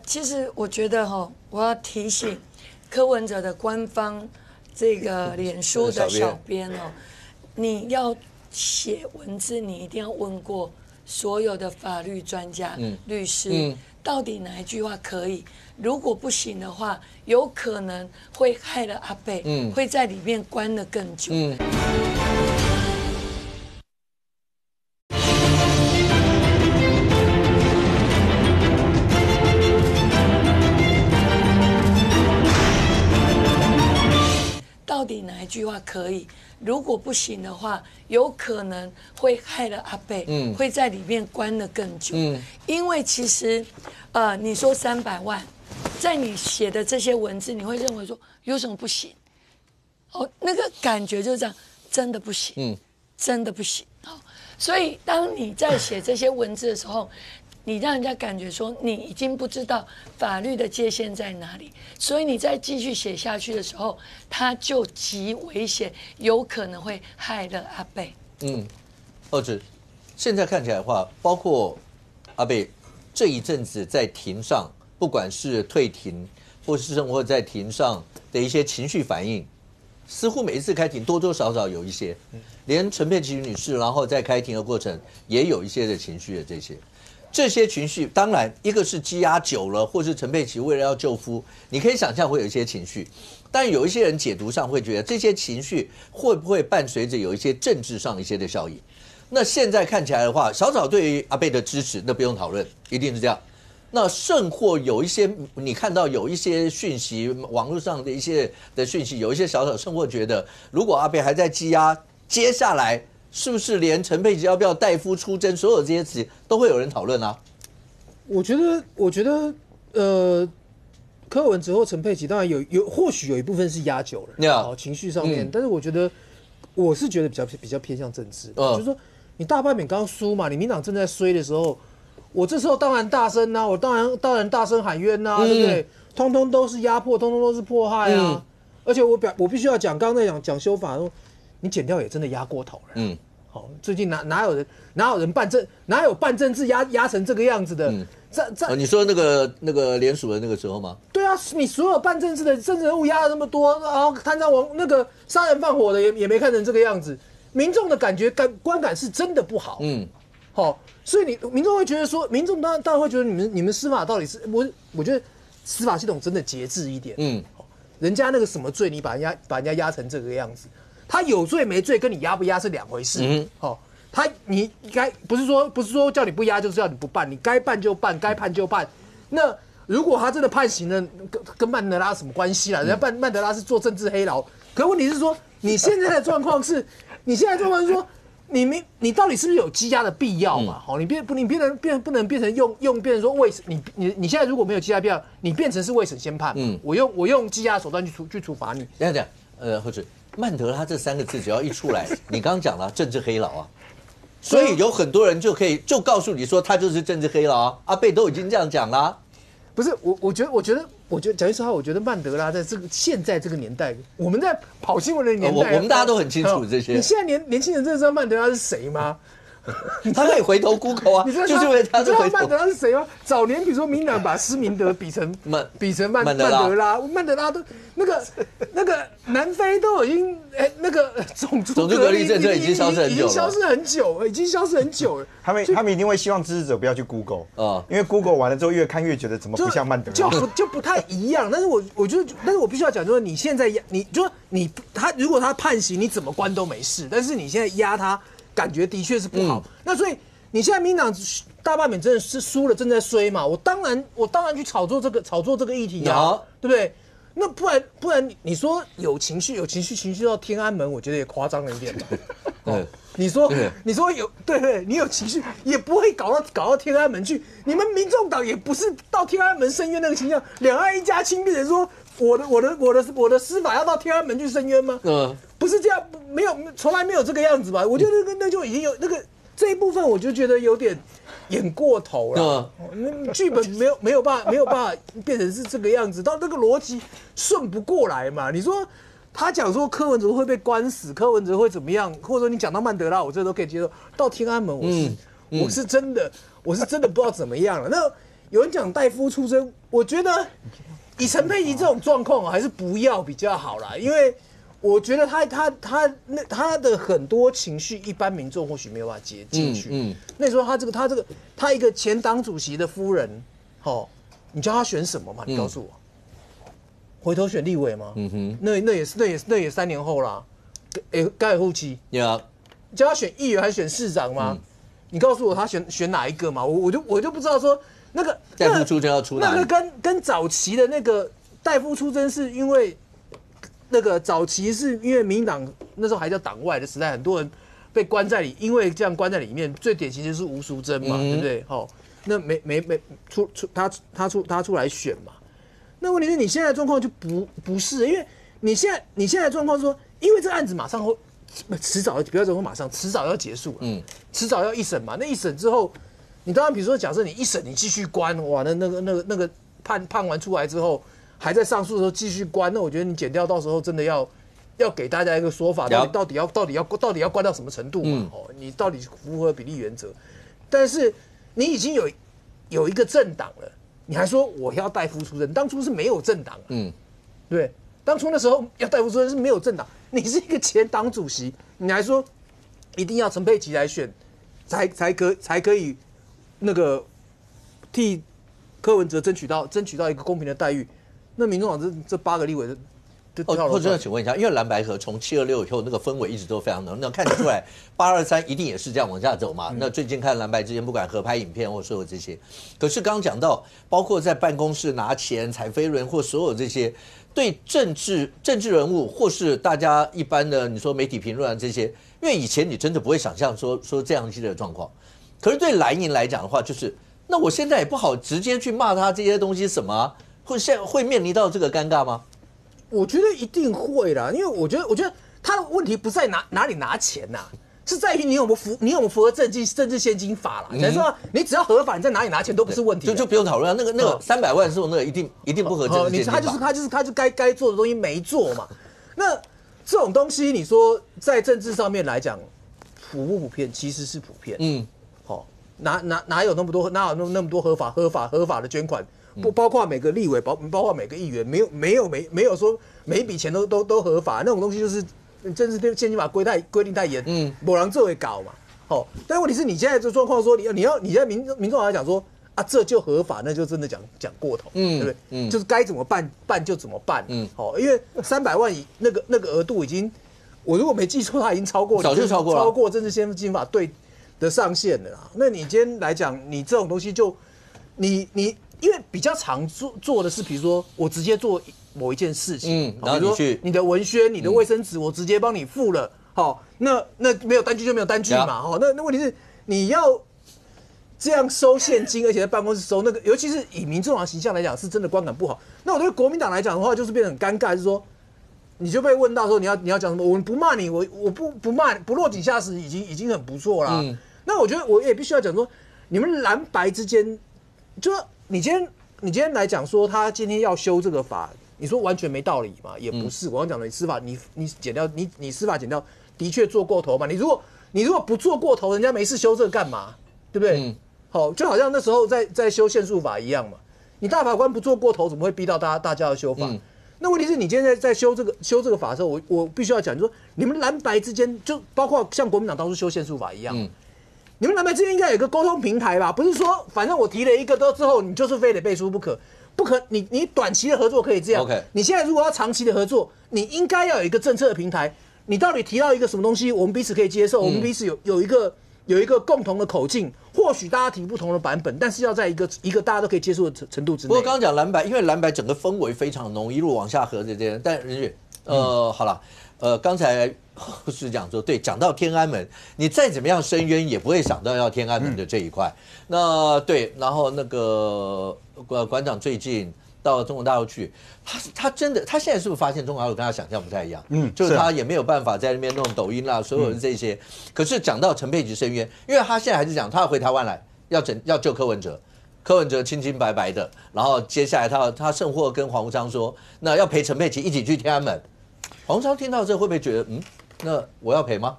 其实我觉得我要提醒柯文哲的官方这个脸书的小编你要写文字，你一定要问过所有的法律专家、律师，到底哪一句话可以？如果不行的话，有可能会害了阿伯，会在里面关得更久。到底哪一句话可以？如果不行的话，有可能会害了阿伯，会在里面关得更久。因为其实，你说300万，在你写的这些文字，你会认为说有什么不行？那个感觉就是这样，真的不行，真的不行。所以当你在写这些文字的时候，你让人家感觉说你已经不知道法律的界限在哪里，所以你再继续写下去的时候，它就极危险，有可能会害了阿伯。二子，现在看起来的话，包括阿伯这一阵子在庭上，不管是退庭，或是生活在庭上的一些情绪反应，似乎每一次开庭多多少少有一些，连陈佩琪女士，然后在开庭的过程也有一些的情绪的这些情绪，当然一个是积压久了，或是陈佩琪为了要救夫，你可以想象会有一些情绪，但有一些人解读上会觉得这些情绪会不会伴随着有一些政治上一些的效应？那现在看起来的话，小草对于阿伯的支持，那不用讨论，一定是这样。那甚或有一些你看到有一些讯息，网络上的一些的讯息，有一些小草甚或觉得，如果阿伯还在积压，接下来是不是连陈佩琪要不要代夫出征，所有这些词都会有人讨论啊？我觉得，柯文哲或陈佩琪当然或许有一部分是压久了，情绪上面，但是我是觉得比较偏向政治，就是说你大半免刚输嘛，你民党正在衰的时候，我这时候当然大声啊，我当然大声喊冤啊，对不对？通通都是压迫，通通都是迫害啊，而且我必须要讲，刚刚在讲修法，你剪掉也真的压过头了。最近哪有人办政，哪有办政治压成这个样子的？你说那个联署的那个时候吗？对啊，你所有办政治的政治人物压了那么多，然后贪赃枉那个杀人放火的也没看成这个样子，民众的观感是真的不好。所以民众会觉得说，民众当然会觉得你们司法到底是我觉得司法系统真的节制一点。人家那个什么罪，你把人家压成这个样子。他有罪没罪跟你压不压是两回事。你该不是说叫你不压就是叫你不办，你该办就办，该判就判。那如果他真的判刑了，跟曼德拉什么关系啦？人家曼德拉是做政治黑牢，可问题是说你现在的状况是，说你到底是不是有羁押的必要嘛？你不能变成变成说你现在如果没有羁押必要，你变成是未审先判。我用羁押手段去处罚你。这样或者。曼德拉这3个字只要一出来，你刚刚讲了政治黑牢啊，所以有很多人就告诉你说他就是政治黑牢啊。阿贝都已经这样讲啦，不是我觉得讲句实话，我觉得曼德拉在现在这个年代，我们在跑新闻的年代，我们大家都很清楚这些。你现在年轻人真的知道曼德拉是谁吗？他可以回头 Google 啊，就是因为他是回头。你知道曼德拉是谁吗？早年比如说民党把施明德比成曼德拉，曼德拉都那个南非都已经那个种族隔离政策已经消失很久了。他们一定会希望支持者不要去 Google 因为 Google 完了之后越看越觉得怎么不像曼德拉，就不太一样。但是我必须要讲说，你现在如果他判刑，你怎么关都没事，但是你现在压他。感觉的确是不好，那所以你现在民党大罢免真的是输了，正在衰嘛？我当然去炒作这个议题啊，对不对？那不然你说有情绪到天安门，我觉得也夸张了一点吧。你说有对，你有情绪也不会搞到天安门去。你们民众党也不是到天安门申冤那个形象，两岸一家亲，变成说我的司法要到天安门去申冤吗？不是这样，没有，从来没有这个样子吧？我觉得那就已经有那个这一部分我就觉得有点演过头了。剧本没有办法变成是这个样子，到那个逻辑顺不过来嘛。你说他讲说柯文哲会被关死，柯文哲会怎么样，或者说你讲到曼德拉，我这都可以接受。到天安门，我是真的不知道怎么样了。那有人讲代夫出征，我觉得以陈佩琪这种状况还是不要比较好啦，因为我觉得他的很多情绪，一般民众或许没有办法接进去。那时候他一个前党主席的夫人，你叫他选什么嘛？你告诉我，回头选立委吗？那也3年后啦，盖尔夫妻，叫他选议员还是选市长吗？你告诉我他选哪一个嘛？我就不知道说那个代夫出征要出哪里？那个跟早期的那个代夫出征是因为那个早期是因为民进党那时候还叫党外的时代，很多人被关在里，因为这样关在里面，最典型就是吴淑珍嘛，对不对？那他出来选嘛。那问题是你现在的状况就不是，因为你现在的状况说，因为这个案子马上会迟早，不要说马上，迟早要结束了，迟早要一审嘛。那一审之后，你当然比如说假设你一审你继续关，哇，那个判完出来之后，还在上诉的时候继续关，那我觉得你检调到时候真的要给大家一个说法，到底要关到什么程度嘛？你到底符合比例原则？但是你已经有一个政党了，你还说我要代夫出征，当初是没有政党，对，当初那时候要代夫出征是没有政党，你是一个前党主席，你还说一定要陈佩琪来选，才可以那个替柯文哲争取到一个公平的待遇。那民众党这8个立委就跳了。或者请问一下，因为蓝白合从726以后那个氛围一直都非常浓，那看得出来823一定也是这样往下走嘛？那最近看蓝白之间不管合拍影片或所有这些，可是刚刚讲到，包括在办公室拿钱、踩飞轮或所有这些，对政治人物或是大家一般的你说媒体评论啊这些，因为以前你真的不会想象说这样的状况，可是对蓝营来讲的话，就是那我现在也不好直接去骂他这些东西什么啊。会面临到这个尴尬吗？我觉得一定会啦，因为我觉得他的问题不在哪里拿钱呐，是在于你有没有符合政治现金法啦。假如说你只要合法，你在哪里拿钱都不是问题，就不用讨论那个300万是那个一定不合政治现金法。他就该做的东西没做嘛。那这种东西，你说在政治上面来讲普不普遍？其实是普遍。哪有那么多合法的捐款？不包括每个立委，包括每个议员，没有说每一笔钱都合法，那种东西就是政治现金法规定太严，某人这会搞嘛。但问题是你现在这状况说你在民众来讲说啊这就合法，那就真的讲过头，对不对？就是该怎么办就怎么办，因为300万以那个额度已经，我如果没记错，它已经早就超过政治现金法对的上限了啦。那你今天来讲，你这种东西就你。因为比较常做的是，比如说我直接做某一件事情，然后你去你的文宣、你的卫生纸，我直接帮你付了，那没有单据就没有单据嘛，那问题是你要这样收现金，而且在办公室收那个，尤其是以民众党形象来讲，是真的观感不好。那我对国民党来讲的话，就是变得很尴尬，就是说你就被问到说你要讲什么，我们不骂你，我不骂不落井下石，已经很不错啦。那我觉得我也必须要讲说，你们蓝白之间就。你今天来讲说他今天要修这个法，你说完全没道理嘛？也不是。我刚讲的，你司法你检调你司法检调的确做过头嘛？你如果不做过头，人家没事修这个干嘛？对不对？就好像那时候在修宪诉法一样嘛。你大法官不做过头，怎么会逼到大家要修法？那问题是你今天在修这个法的时候，我必须要讲，就是说你们蓝白之间，就包括像国民党当初修宪诉法一样。你们蓝白之间应该有一个沟通平台吧？不是说反正我提了一个之后，你就是非得背书不可。你短期的合作可以这样。你现在如果要长期的合作，你应该要有一个政策的平台。你到底提到一个什么东西，我们彼此可以接受，我们彼此有一个共同的口径。或许大家提不同的版本，但是要在一个大家都可以接受的程度之内。不过刚刚讲蓝白，因为蓝白整个氛围非常浓，一路往下合这些，但任宇，好了。刚才是讲说，对，讲到天安门，你再怎么样深渊，也不会想到要天安门的这一块。那对，然后那个馆长最近到中国大陆去，他真的，他现在是不是发现中国大陆跟他想象不太一样？就是是啊他也没有办法在那边弄抖音啦，所有的这些。可是讲到陈佩琪申冤，因为他现在还是讲他要回台湾来，要救柯文哲。柯文哲清清白白的，然后接下来他甚或跟黄国昌说，那要陪陈佩琪一起去天安门。黄国昌听到这会不会觉得，那我要陪吗？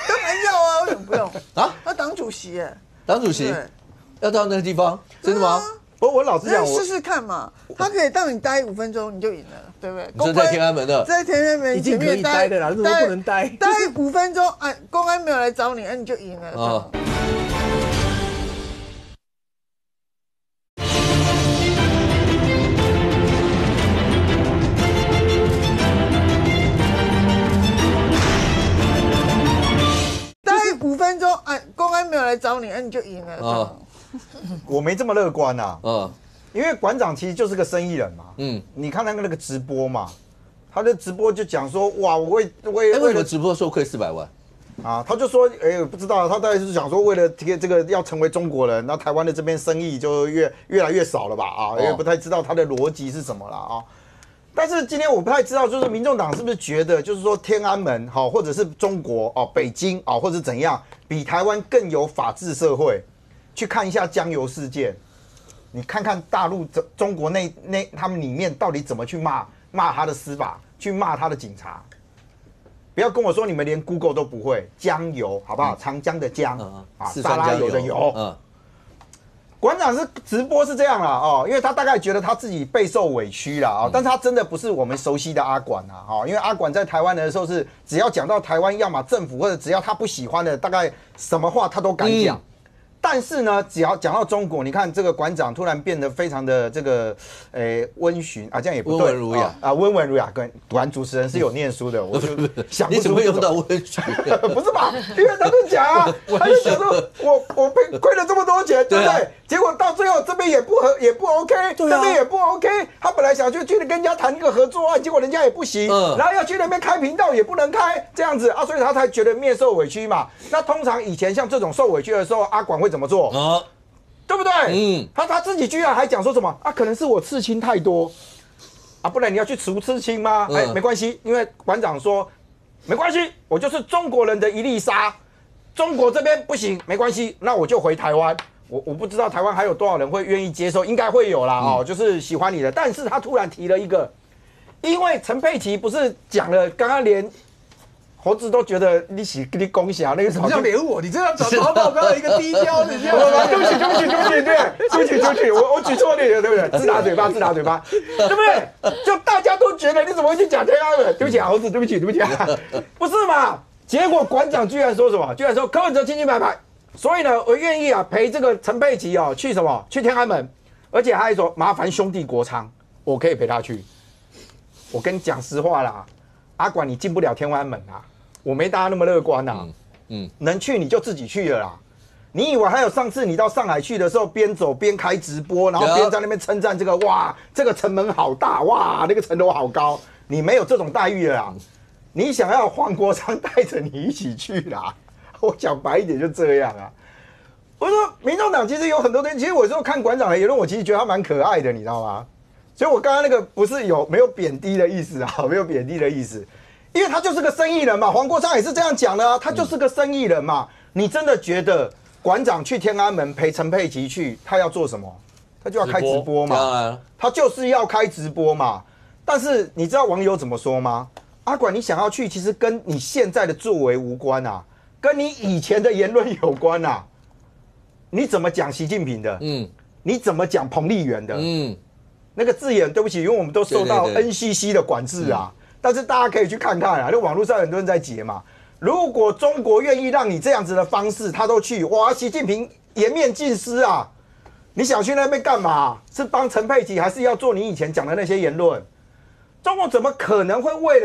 当然要啊，为什么不用啊？他党主席耶，党主席要到那个地方，真的吗？我老实讲，试试看嘛，他可以让你待5分钟，你就赢了，对不对？你说在天安门的，在天安门已经可以待的啦，怎么不能待？待5分钟，哎，公安没有来找你，你就赢了。5分钟，哎，公安没有来找你，你就赢了。我没这么乐观啊。因为馆长其实就是个生意人嘛。你看那个直播嘛，他的直播就讲说，哇，我为什么直播说亏400万？啊，他就说，不知道，他大概是想说，为了这个要成为中国人，那台湾的这边生意就越来越少了吧？啊，因为不太知道他的逻辑是什么了啊。但是今天我不太知道，就是民众党是不是觉得，就是说天安门好，或者是中国哦，北京啊，或者怎样，比台湾更有法治社会？去看一下江油事件，你看看大陆中国那他们里面到底怎么去骂他的司法，去骂他的警察。不要跟我说你们连 Google 都不会，江油好不好？长江的江沙拉油的油。馆长是直播是这样啦哦，因为他大概觉得他自己备受委屈啦啊，但是他真的不是我们熟悉的阿管啊哦，因为阿管在台湾的时候是只要讲到台湾，要么政府或者只要他不喜欢的，大概什么话他都敢讲。但是呢，只要讲到中国，你看这个馆长突然变得非常的这个温驯啊，这样也不对，温文儒雅啊，温文儒雅。果然主持人是有念书的，我就想不出你怎么会用到温驯？不是吧？因为他就讲啊，他就讲说我亏了这么多钱，对不对？结果到最后这边也不 OK， 这边也不 OK。他本来想去跟人家谈一个合作案，结果人家也不行，然后要去那边开频道也不能开，这样子啊，所以他才觉得面受委屈嘛。那通常以前像这种受委屈的时候，阿管会怎么做？对不对？他自己居然还讲说什么啊？可能是我刺青太多啊，不然你要去除刺青吗？没关系，因为馆长说没关系，我就是中国人的一粒沙，中国这边不行，没关系，那我就回台湾。我不知道台湾还有多少人会愿意接受，应该会有啦哦，就是喜欢你的。但是他突然提了一个，因为陈佩琪不是讲了，刚刚连猴子都觉得你恭喜啊，那个什么叫连我，你这样找报告一个低标的，对不起，我举错例了，对不对？自打嘴巴，对不对？就大家都觉得你怎么会去讲天安门？对不起啊，猴子，对不起，不是嘛？结果馆长居然说什么？居然说柯文哲清清白白，所以呢，我愿意啊陪这个陈佩琪哦去什么？去天安门，而且还说麻烦兄弟国昌，我可以陪他去。我跟你讲实话啦，阿管你进不了天安门啊。我没大家那么乐观呐，能去你就自己去了啦。你以为还有上次你到上海去的时候，边走边开直播，然后边在那边称赞这个哇，这个城门好大，哇，那个城楼好高，你没有这种待遇了啦。你想要黄国昌带着你一起去啦，我讲白一点就这样啊。我说民众党其实有很多东西，其实我说看馆长的言论，我其实觉得他蛮可爱的，你知道吗？所以我刚刚那个不是没有贬低的意思啊，没有贬低的意思。因为他就是个生意人嘛，黄国昌也是这样讲的啊，他就是个生意人嘛。你真的觉得馆长去天安门陪陈佩琪去，他要做什么？他就要开直播嘛，他就是要开直播嘛。但是你知道网友怎么说吗？阿管，你想要去，其实跟你现在的作为无关啊，跟你以前的言论有关啊。你怎么讲习近平的？你怎么讲彭丽媛的？那个字眼，对不起，因为我们都受到 NCC 的管制啊。但是大家可以去看看啊，那网络上很多人在解嘛。如果中国愿意让你这样子的方式，他都去，哇，习近平颜面尽失啊！你想去那边干嘛？是帮陈佩琪，还是要做你以前讲的那些言论？中国怎么可能会为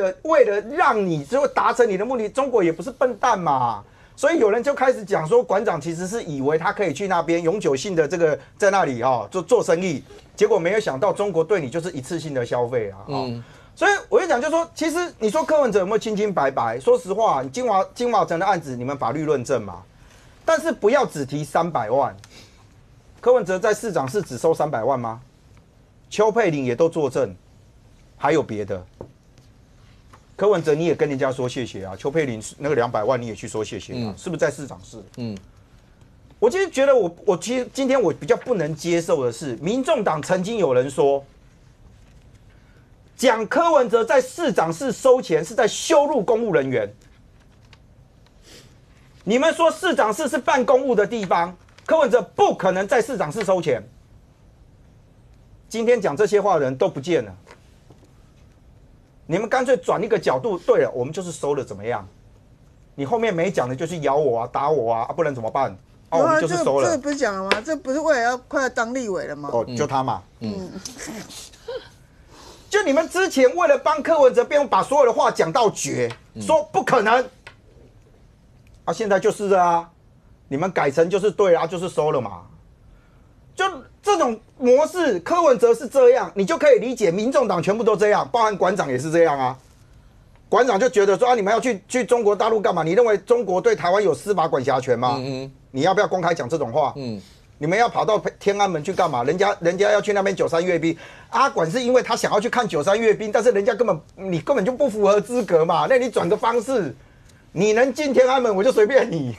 了让你就会达成你的目的？中国也不是笨蛋嘛。所以有人就开始讲说，馆长其实是以为他可以去那边永久性的这个在那里做生意，结果没有想到中国对你就是一次性的消费啊。所以我就讲，就说其实你说柯文哲有没有清清白白？说实话，金华城的案子你们法律论证嘛，但是不要只提300万。柯文哲在市长室只收300万吗？邱佩玲也都作证，还有别的。柯文哲你也跟人家说谢谢啊，邱佩玲那个200万你也去说谢谢啊，是不是在市长室？我其实觉得我其实今天我比较不能接受的是，民众党曾经有人说，讲柯文哲在市长室收钱是在羞辱公务人员。你们说市长室是办公务的地方，柯文哲不可能在市长室收钱。今天讲这些话的人都不见了，你们干脆转一个角度，对了，我们就是收了怎么样？你后面没讲的就去咬我啊、打我啊，不然怎么办？我们就是收了。这不是讲了吗？这不是未来快要当立委了吗？就他嘛。就你们之前为了帮柯文哲辩护，把所有的话讲到绝，说不可能。现在就是啊，你们改成就是对啊，就是收了嘛。就这种模式，柯文哲是这样，你就可以理解，民众党全部都这样，包含馆长也是这样啊。馆长就觉得说你们要去中国大陆干嘛？你认为中国对台湾有司法管辖权吗？你要不要公开讲这种话？你们要跑到天安门去干嘛？人家要去那边93阅兵，阿管是因为他想要去看93阅兵，但是人家你根本就不符合资格嘛。那你转个方式，你能进天安门，我就随便你。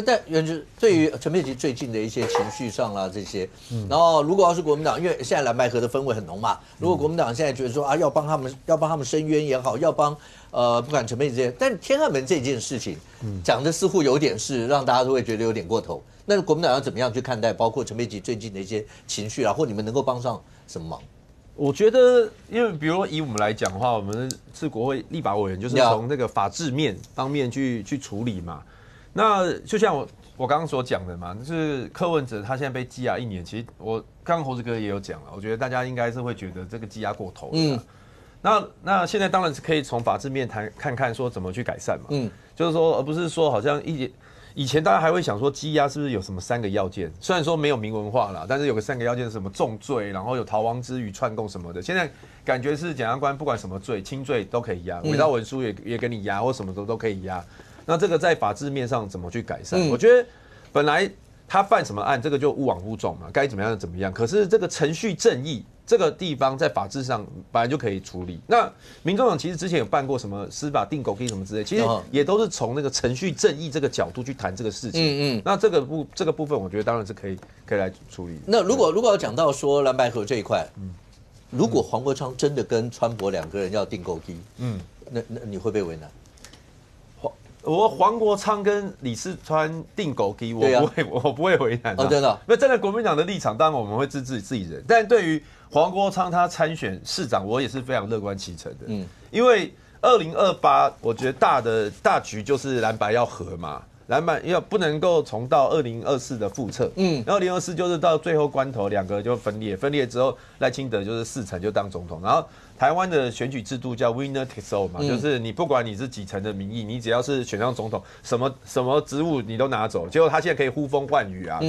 但原之对于陈佩琪最近的一些情绪上啦这些，然后如果要是国民党，因为现在蓝白合的氛围很浓嘛，如果国民党现在觉得说要帮他们伸冤也好，要帮不管陈佩琪这些，但天安门这件事情讲的似乎有点是让大家都会觉得有点过头。那国民党要怎么样去看待，包括陈佩琪最近的一些情绪啊，或你们能够帮上什么忙？我觉得，因为比如说以我们来讲的话，我们是国会立法委员，就是从那个法制面方面去处理嘛。那就像我刚刚所讲的嘛，就是柯文哲他现在被羁押1年，其实我刚刚猴子哥也有讲了，我觉得大家应该是会觉得这个羁押过头了。那现在当然是可以从法制面看看说怎么去改善嘛。就是说，而不是说好像以前大家还会想说羁押是不是有什么3个要件？虽然说没有明文化啦，但是有个3个要件是什么重罪，然后有逃亡之余、串供什么的。现在感觉是检察官不管什么罪，轻罪都可以押，伪造文书也给你押，或什么都可以押。那这个在法制面上怎么去改善？我觉得本来他犯什么案，这个就勿往勿重嘛，该怎么样就怎么样。可是这个程序正义这个地方在法制上本来就可以处理。那民众党其实之前有办过什么司法定狗屁什么之类，其实也都是从那个程序正义这个角度去谈这个事情。那这个部分，我觉得当然是可以来处理。那如果要讲到说蓝白合这一块，如果黄国昌真的跟川博2个人要定狗屁，那你会被为难？我黄国昌跟李四川定狗鸡，我不会为难。真的。那站在国民党的立场，当然我们会支持自己人。但对于黄国昌他参选市长，我也是非常乐观其成的。因为2028，我觉得大局就是蓝白要合嘛，蓝白要不能够重蹈2024的覆辙。2024就是到最后关头2个就分裂之后，赖清德就是4成就当总统，然后台湾的选举制度叫 winner takes all 嘛，就是你不管你是几成的民意，你只要是选上总统，什么职务你都拿走。结果他现在可以呼风唤雨啊，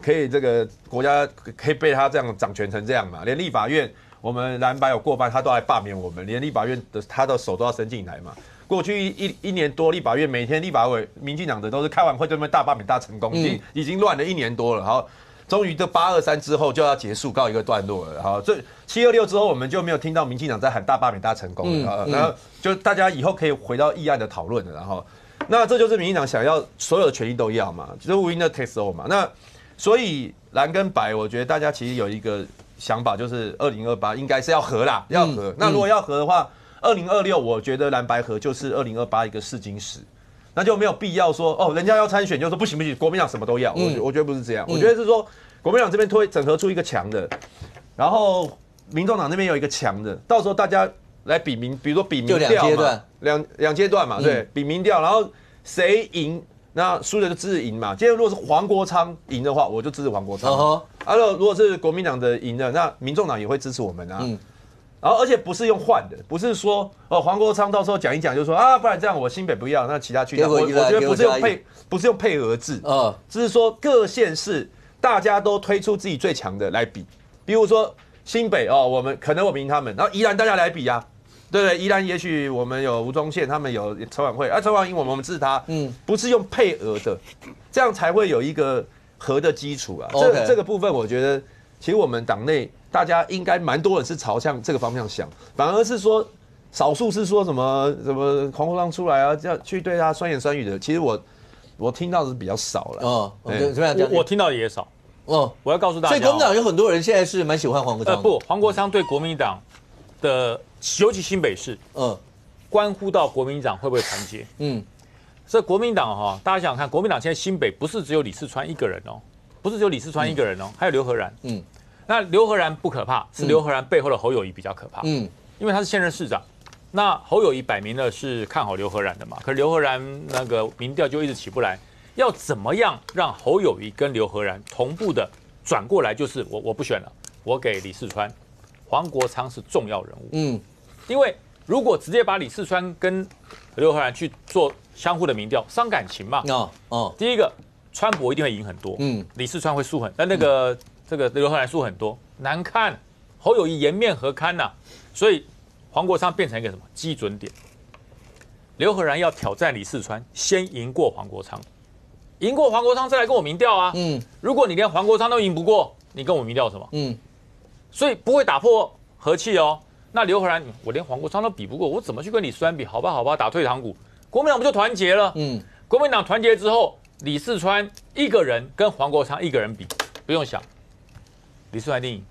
可以这个国家可以被他这样掌权成这样嘛，连立法院我们蓝白有过半，他都来罢免我们，连立法院他的手都要伸进来嘛。过去一年多，立法院每天立法委民进党的都是开完会就那边大罢免大成功，已经乱了1年多了。好，终于这823之后就要结束，告一个段落了。好，这726之后我们就没有听到民进党在喊大罢免大成功了。然后就大家以后可以回到议案的讨论了。然后，那这就是民进党想要所有的权利都要嘛，就是 winner takes all 嘛。那所以蓝跟白，我觉得大家其实有一个想法，就是2028应该是要合啦，要合。那如果要合的话，2026我觉得蓝白合就是2028一个试金石。那就没有必要说人家要参选就说不行，国民党什么都要。我觉得不是这样，我觉得是说国民党这边整合出一个强的，然后民众党那边有一个强的，到时候大家来比如说比民调嘛，两阶段嘛，对，比民调，然后谁赢，那输的就支持赢嘛。今天如果是黄国昌赢的话，我就支持黄国昌。如果是国民党的赢的，那民众党也会支持我们啊。然后而且不是用换的，不是说黄国昌到时候讲一讲就说不然这样我新北不要，那其他区我觉得不是用配额制，只是说各县市大家都推出自己最强的来比，比如说新北我们可能我们赢他们，然后宜兰大家来比啊，对不对？宜兰也许我们有吴宗宪，他们有陈婉慧，陈婉赢我们支持他，不是用配额的，这样才会有一个和的基础啊。这个部分我觉得其实我们党内大家应该蛮多人是朝向这个方向想，反而是说少数是说什么黄国昌出来啊，要去对他酸言酸语的，其实我听到的是比较少了。怎么样讲？我听到的也少。我要告诉大家，所以国民党有很多人现在是蛮喜欢黄国昌。黄国昌对国民党的，尤其新北市，关乎到国民党会不会团结。所以国民党大家想想看，国民党现在新北不是只有李四川一个人不是只有李四川一个人还有刘和然。那刘和然不可怕，是刘和然背后的侯友宜比较可怕。因为他是现任市长。那侯友宜摆明了是看好刘和然的嘛，可是刘和然那个民调就一直起不来。要怎么样让侯友宜跟刘和然同步的转过来？就是我不选了，我给李四川，黄国昌是重要人物。因为如果直接把李四川跟刘和然去做相互的民调，伤感情嘛。第一个，川博一定会赢很多，李四川会输很，但这个刘和然输很多，难看。侯友宜颜面何堪呐？所以黄国昌变成一个什么基准点？刘和然要挑战李四川，先赢过黄国昌。赢过黄国昌再来跟我民调啊！如果你连黄国昌都赢不过，你跟我民调什么？所以不会打破和气哦。那刘和然，我连黄国昌都比不过，我怎么去跟李四川比？好吧，打退堂鼓，国民党不就团结了？国民党团结之后，李四川一个人跟黄国昌一个人比，不用想，李四川一定赢，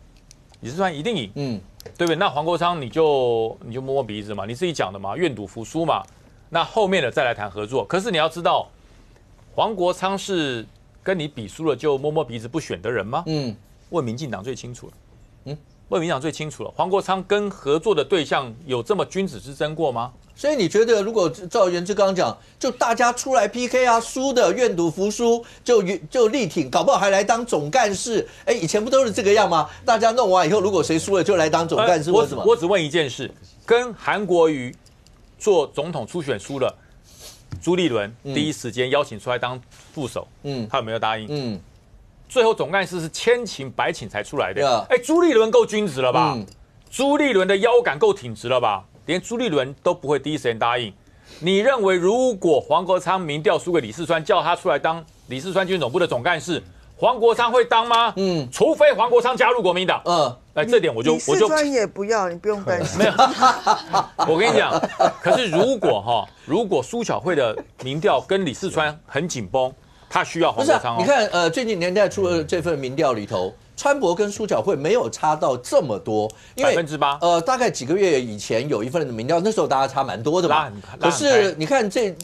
李四川一定赢，对不对？那黄国昌你就摸摸鼻子嘛，你自己讲的嘛，愿赌服输嘛。那后面的再来谈合作。可是你要知道。黄国昌是跟你比输了就摸摸鼻子不选的人吗？问民进党最清楚了。问民进党最清楚了。黄国昌跟合作的对象有这么君子之争过吗？所以你觉得，如果照元之刚讲，就大家出来 PK 啊，输的愿赌服输，就力挺，搞不好还来当总干事。以前不都是这个样吗？大家弄完以后，如果谁输了，就来当总干事。我只问一件事：跟韩国瑜做总统初选输了。朱立伦第一时间邀请出来当副手，他有没有答应？最后总干事是千请百请才出来的。朱立伦够君子了吧？朱立伦的腰杆够挺直了吧？连朱立伦都不会第一时间答应。你认为如果黄国昌民调输给李四川，叫他出来当李四川军总部的总干事，黄国昌会当吗？除非黄国昌加入国民党。这点我就李四川也不要，你不用担心。没有，我跟你讲，可是如果苏巧慧的民调跟李四川很紧绷，他需要黄国昌。你看最近年代出的这份民调里头，川博跟苏巧慧没有差到这么多，因为8%。大概几个月以前有一份民调，那时候大家差蛮多的嘛。可是你看最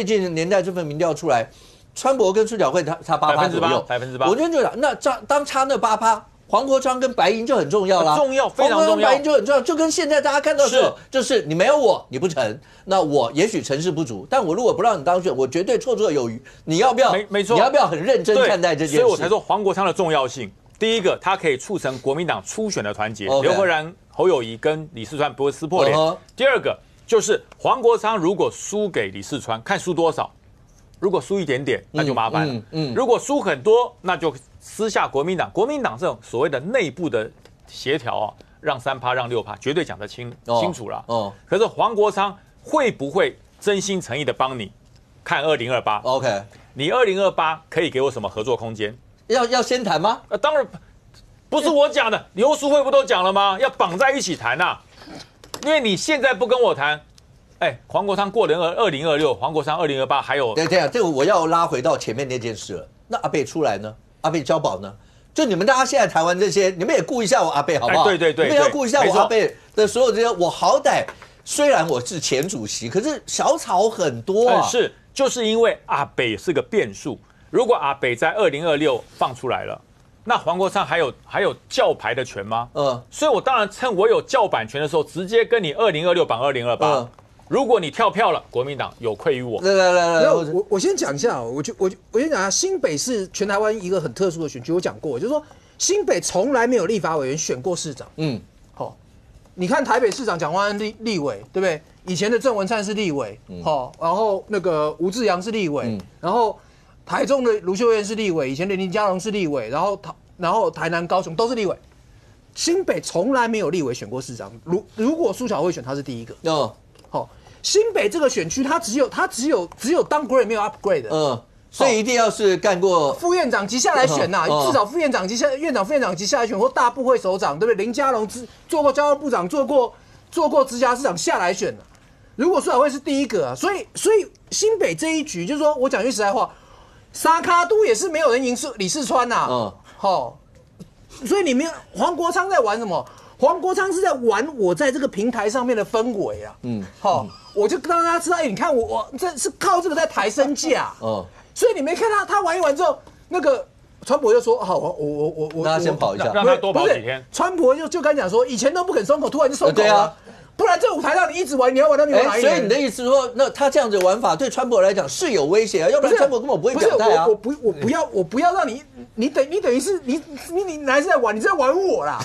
近年代这份民调出来，川博跟苏巧慧差8%左右，8%。我就想，那当差那8%。黄国昌跟白银就很重要啦，重要，非常重要。白银就很重要，就跟现在大家看到的，就是你没有我，你不成。那我也许成事不足，但我如果不让你当选，我绝对绰绰有余。你要不要？没错，你要不要很认真看待这件事？所以我才说黄国昌的重要性。第一个，他可以促成国民党初选的团结，刘和然、侯友宜跟李四川不会撕破脸。第二个就是黄国昌如果输给李四川，看输多少。如果输一点点，那就麻烦了。如果输很多，那就私下国民党这种所谓的内部的协调让3%让6%，绝对讲得清楚了。可是黄国昌会不会真心诚意的帮你？看2028。OK， 你2028可以给我什么合作空间？要先谈吗？当然不是我讲的，刘淑慧不都讲了吗？要绑在一起谈呐。因为你现在不跟我谈。黄国昌过了2026，黄国昌2028还有。对，这个我要拉回到前面那件事了。那阿贝出来呢？阿贝交保呢？就你们大家现在谈完这些，你们也顾一下我阿贝好不好？对，你们要顾一下我阿贝的所有这些。我好歹虽然我是前主席，可是小草很多啊。就是因为阿北是个变数。如果阿北在2026放出来了，那黄国昌还有叫牌的权吗？所以我当然趁我有叫板权的时候，直接跟你2026绑2028。如果你跳票了，国民党有愧于我。来，我先讲一下，我先讲一下，新北是全台湾一个很特殊的选区，我讲过，就是说新北从来没有立法委员选过市长。你看台北市长蒋万安立委，对不对？以前的郑文灿是立委，然后那个吴志阳是立委，然后台中的卢秀燕是立委，以前的林佳龙是立委，然后台南、高雄都是立委。新北从来没有立委选过市长，如果苏巧慧选，他是第一个。新北这个选区，它只有downgrade 没有 upgrade 的。所以一定要是干过副院长级下来选呐，至少副院长级院长、副院长级下来选，或大部会首长，对不对？林佳龙做过交通部长，做过直辖市长下来选的。如果苏巧慧是第一个啊，所以新北这一局，就是说我讲句实在话，沙卡都也是没有人赢李世川呐，所以你们黄国昌在玩什么？黄国昌是在玩我在这个平台上面的氛围啊，我就让大家知道，你看我这是靠这个在抬身价，所以你没看他玩一玩之后，那个川普就说好，我让他先跑一下，让他多跑几天。川普就跟他讲说，以前都不肯松口，突然就松口了。不然这舞台让你一直玩，你要玩到你哪一年？所以你的意思是说，那他这样子玩法对川普来讲是有威胁啊，要不然川普根本不会表态啊。我不要让你等于是你还是在玩，你在玩我啦。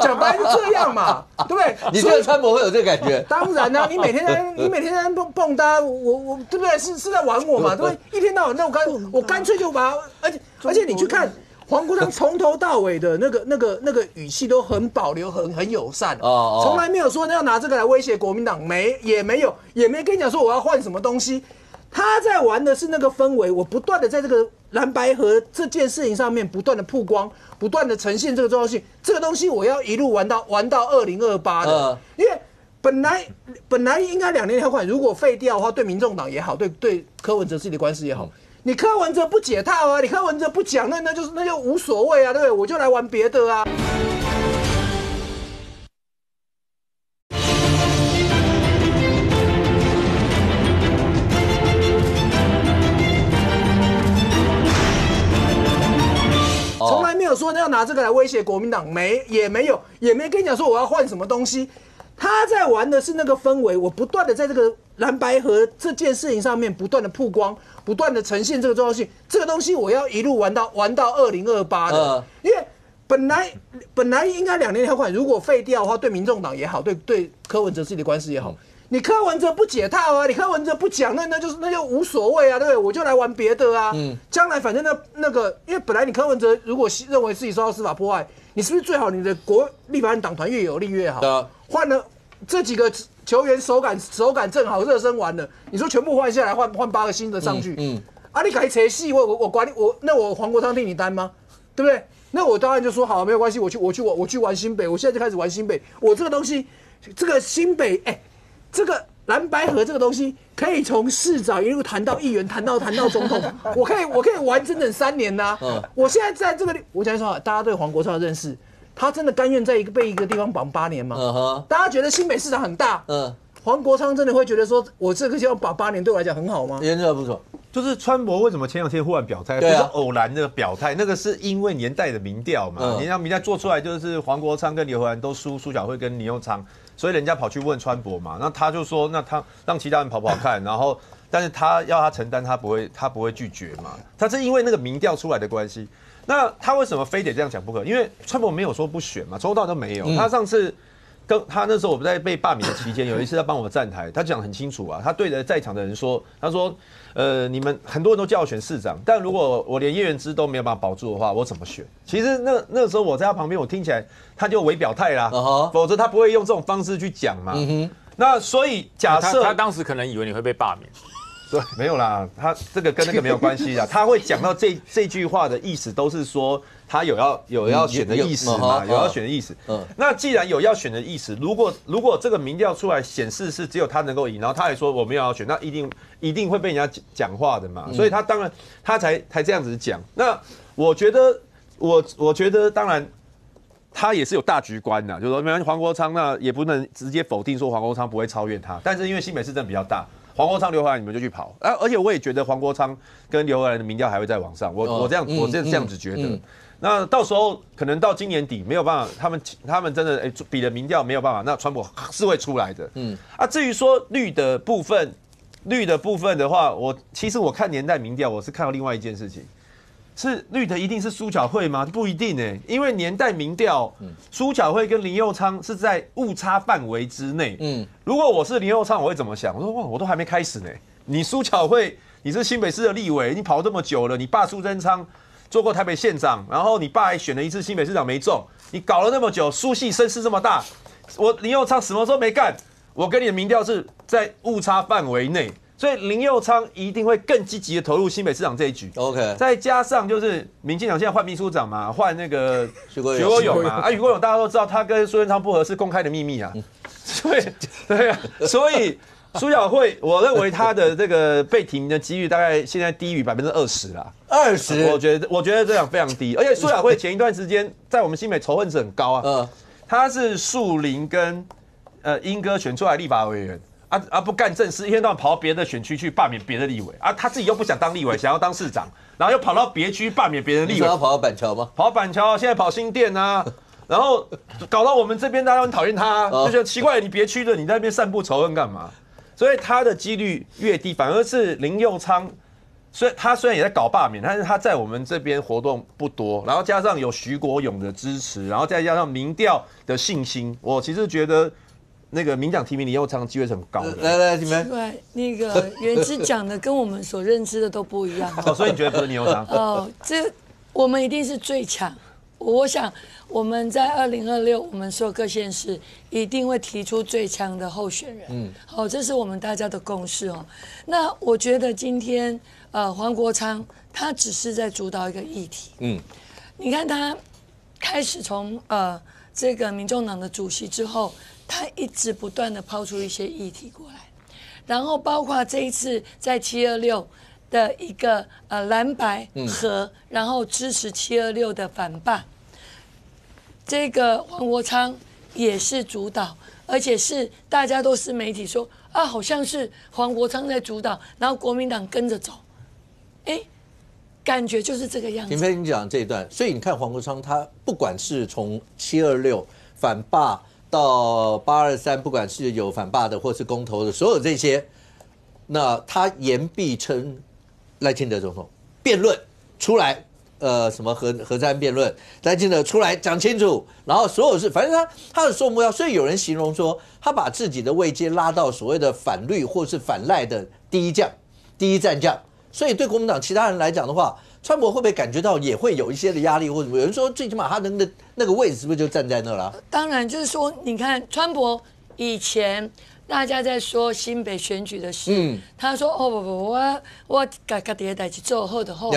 讲白就这样嘛，对不对？你觉得川普会有这个感觉？当然啦，你每天在蹦哒，我对不对？是在玩我嘛，对不对？一天到晚，那我干脆就把，而且你去看。黄国昌从头到尾的那个语气都很保留，很友善，从来没有说要拿这个来威胁国民党，也没跟你讲说我要换什么东西。他在玩的是那个氛围，我不断的在这个蓝白河这件事情上面不断的曝光，不断的呈现这个重要性。这个东西我要一路玩到2028的，因为本来应该2年条款，如果废掉的话，对民众党也好，对柯文哲自己的官司也好。你柯文哲不解套啊，你柯文哲不讲，那就无所谓啊，对不对？我就来玩别的啊。从来没有说要拿这个来威胁国民党，也没跟你讲说我要换什么东西。他在玩的是那个氛围，我不断的在这个蓝白河这件事情上面不断的曝光，不断的呈现这个重要性。这个东西我要一路玩到2028的，因为本来应该2年条款，如果废掉的话，对民众党也好，对柯文哲自己的官司也好。你柯文哲不解套啊，你柯文哲不讲，那就无所谓啊，对不对？我就来玩别的啊。将来反正那个，因为本来你柯文哲如果认为自己受到司法迫害，你是不是最好你的国立法院党团越有利越好？换了这几个球员手感正好，热身完了，你说全部换下来，换8个新的上去，你改扯戏，我管你，那我黄国昌替你担吗？对不对？那我当然就说好，没有关系，我去玩新北，我现在就开始玩新北，我这个东西，这个新北，这个蓝白河这个东西，可以从市长一路谈到议员，谈到总统，我可以玩整整3年呐。我现在在这个，我讲说，大家对黄国昌的认识，他真的甘愿在被一个地方绑8年吗？大家觉得新北市场很大，黄国昌真的会觉得说，我这个地方绑8年对我来讲很好吗？真的不错。就是川博为什么前2天忽然表态，不是偶然的表态，那个是因为年代的民调嘛，年代民调做出来就是黄国昌跟刘和然都输苏巧慧跟林右昌，所以人家跑去问川博嘛，那他就说，那他让其他人跑看，然后但是他要他承担，他不会拒绝嘛，他是因为那个民调出来的关系，那他为什么非得这样讲不可？因为川博没有说不选嘛，从头到尾都没有，他上次。跟他那时候我们在被罢免的期间，有一次他帮我站台，他讲得很清楚啊，他对着在场的人说，他说，你们很多人都叫我选市长，但如果我连叶元之都没有办法保住的话，我怎么选？其实那时候我在他旁边，我听起来他就微表态啦，否则他不会用这种方式去讲嘛。那所以假设他当时可能以为你会被罢免。对，没有啦，他这个跟那个没有关系啦。他会讲到这句话的意思，都是说他有要选的意思嘛，有要选的意思。那既然有要选的意思，如果这个民调出来显示是只有他能够赢，然后他还说我没有要选，那一定会被人家讲话的嘛。所以他当然他才这样子讲。那我觉得当然。他也是有大局观的，就是说，黄国昌那也不能直接否定说黄国昌不会超越他，但是因为新北市真的比较大，黄国昌、刘和然你们就去跑，而且我也觉得黄国昌跟刘和然的民调还会再往上，我这样子觉得。那到时候可能到今年底没有办法，他们真的比的民调没有办法，那川普是会出来的。至于说绿的部分的话，其实我看年代民调，我是看到另外一件事情。是绿的一定是苏巧慧吗？不一定因为年代民调，苏巧慧跟林右昌是在误差范围之内。如果我是林右昌，我会怎么想？我说哇，我都还没开始呢。你苏巧慧，你是新北市的立委，你跑这么久了，你爸苏贞昌做过台北县长，然后你爸还选了一次新北市长没中，你搞了那么久，苏系声势这么大，我林右昌什么时候没干？我跟你的民调是在误差范围内。所以林右昌一定会更积极的投入新北市长这一局。OK， 再加上就是民进党现在换秘书长嘛，换那个徐国勇嘛，徐国勇大家都知道他跟苏贞昌不合是公开的秘密啊，所以对啊，所以苏小慧我认为他的这个被提名的几率大概现在低于20%啦，20，我觉得这样非常低，而且苏小慧前一段时间在我们新北仇恨值很高啊，他是树林跟英哥选出来立法委员。不干正事，一天到晚跑到别的选区去罢免别的立委啊，他自己又不想当立委，想要当市长，然后又跑到别区罢免别人立委。要跑到板桥吗？跑到板桥，现在跑新店啊，然后搞到我们这边大家很讨厌他，就觉得奇怪，你别区的你在那边散布仇恨干嘛？所以他的几率越低，反而是林右昌，他虽然也在搞罢免，但是他在我们这边活动不多，然后加上有徐国勇的支持，然后再加上民调的信心，我其实觉得。那个民党提名林右昌机会是很高的。来，你们对那个元之讲的跟我们所认知的都不一样。所以你觉得不是林右昌？这我们一定是最强。我想我们在2026，我们所有各县市一定会提出最强的候选人。这是我们大家的共识哦。那我觉得今天黄国昌他只是在主导一个议题。你看他开始从这个民众党的主席之后。他一直不断的抛出一些议题过来，然后包括这一次在726的一个蓝白合，然后支持726的反罢，这个黄国昌也是主导，而且是大家都是媒体说好像是黄国昌在主导，然后国民党跟着走，感觉就是这个样子。廷飞，你讲这一段，所以你看黄国昌他不管是从726反罢。到823，不管是有反罢的或是公投的，所有这些，那他言必称赖清德总统辩论出来，什么核战辩论，赖清德出来讲清楚，然后所有事，反正他的说目标，所以有人形容说，他把自己的位阶拉到所谓的反绿或是反赖的第一战将，所以对国民党其他人来讲的话。川普会不会感觉到也会有一些的压力，或者有人说最起码他的那个位置是不是就站在那了？当然，就是说，你看川普以前大家在说新北选举的事，他说不，我改迭代去做后的后，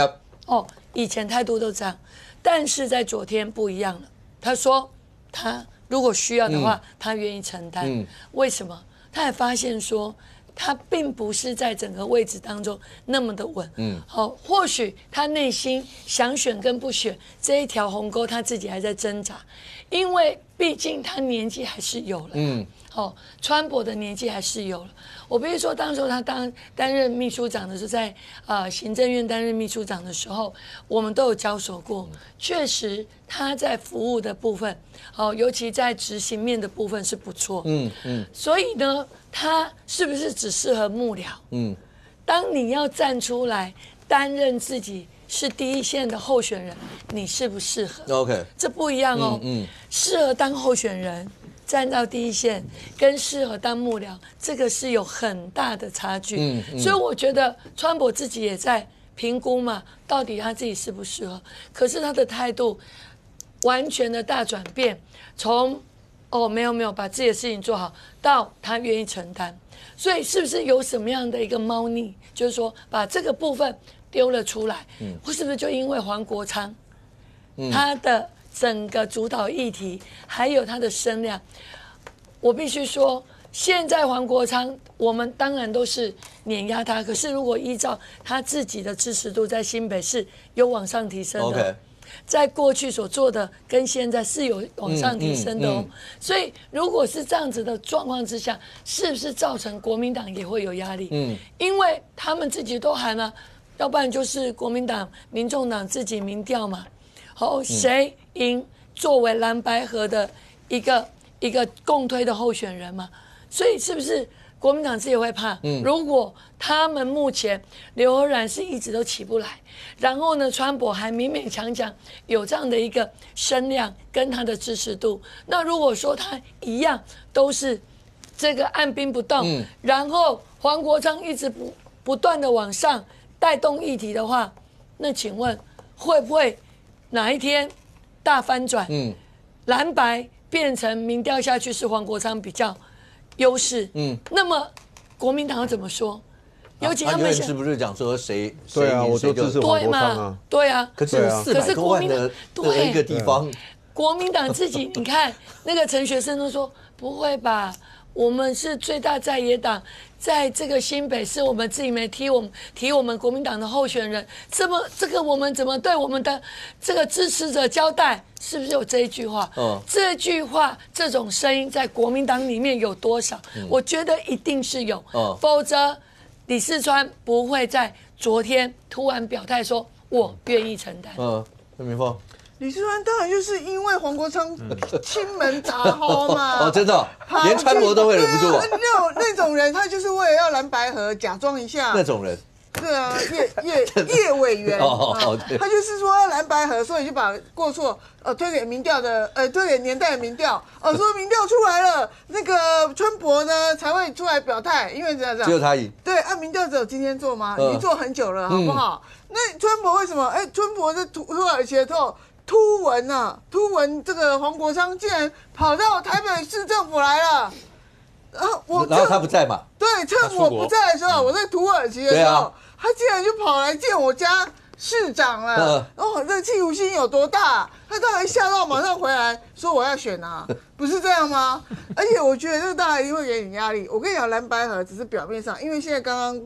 以前态度都这样，但是在昨天不一样了。他说他如果需要的话，他愿意承担。为什么？他也发现说。他并不是在整个位置当中那么的稳，或许他内心想选跟不选这一条鸿沟，他自己还在挣扎，因为毕竟他年纪还是有了，川普的年纪还是有了。我必须说，当时他担任秘书长的时候，在行政院担任秘书长的时候，我们都有交手过，确实他在服务的部分，尤其在执行面的部分是不错，所以呢。他是不是只适合幕僚？当你要站出来担任自己是第一线的候选人，你适不适合 ？OK， 这不一样哦。适合当候选人，站到第一线，跟适合当幕僚，这个是有很大的差距。所以我觉得川普自己也在评估嘛，到底他自己适不适合。可是他的态度完全的大转变，从没有把自己的事情做好，到他愿意承担，所以是不是有什么样的一个猫腻？就是说把这个部分丢了出来，或是不是就因为黄国昌，他的整个主导议题，还有他的声量，我必须说，现在黄国昌，我们当然都是碾压他，可是如果依照他自己的支持度，在新北市有往上提升的。在过去所做的跟现在是有往上提升的所以如果是这样子的状况之下，是不是造成国民党也会有压力？因为他们自己都喊了，要不然就是国民党、民众党自己民调嘛，谁赢作为蓝白合的一个共推的候选人嘛，所以是不是？国民党自己会怕，如果他们目前刘和然是一直都起不来，然后呢，川普还勉勉强强有这样的一个声量跟他的支持度，那如果说他一样都是这个按兵不动，然后黄国昌一直不断的往上带动议题的话，那请问会不会哪一天大翻转？蓝白变成民调下去是黄国昌比较优势，那么国民党要怎么说？尤其他们是不是讲说谁？对啊，我就支持黄国昌啊。对啊。可是400多万的一个地方，国民党自己，你看那个陈学圣都说不会吧，我们是最大在野党，在这个新北市我们自己没提我们国民党的候选人，这个我们怎么对我们的这个支持者交代？是不是有这一句话？这句话这种声音在国民党里面有多少？我觉得一定是有，否则李四川不会在昨天突然表态说我愿意承担。陈明凤。李四川当然就是因为黄国昌亲门砸吼嘛，哦，真的，连川博都会忍不住。那种人，他就是为了要蓝白合，假装一下。那种人。对啊，叶委员，他就是说要蓝白合，所以就把过错推给民调的，推给年代的民调，说民调出来了，那个川博呢才会出来表态，因为这样只有他赢。对，民调只有今天做吗？已经做很久了，好不好？那川博为什么？川博在土耳其的突闻这个黄国昌竟然跑到台北市政府来了。然后他不在嘛？对，趁我不在的时候，我在土耳其的时候，他竟然就跑来见我家市长了。这企图心有多大？他当然吓到，马上回来说我要选啊，不是这样吗？而且我觉得这个大家一定会给你压力。我跟你讲，蓝白合只是表面上，因为现在刚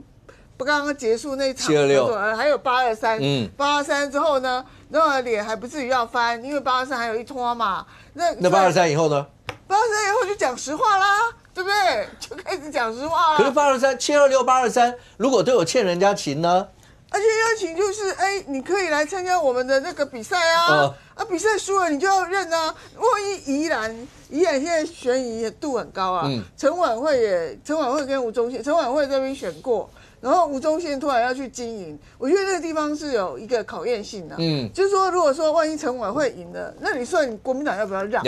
刚结束那场726，还有823，823之后呢，那脸还不至于要翻，因为823还有一拖嘛。那823以后呢？823以后就讲实话啦。对不对？就开始讲实话了。可是726、823，如果都有欠人家情呢？而且邀请就是，你可以来参加我们的那个比赛啊，比赛输了你就要认啊。万一宜兰现在悬疑度很高啊，陈婉慧跟吴宗宪，陈婉慧这边选过，然后吴宗宪突然要去经营，我觉得这个地方是有一个考验性的，就是说如果说万一陈婉慧赢了，那你说你国民党要不要让？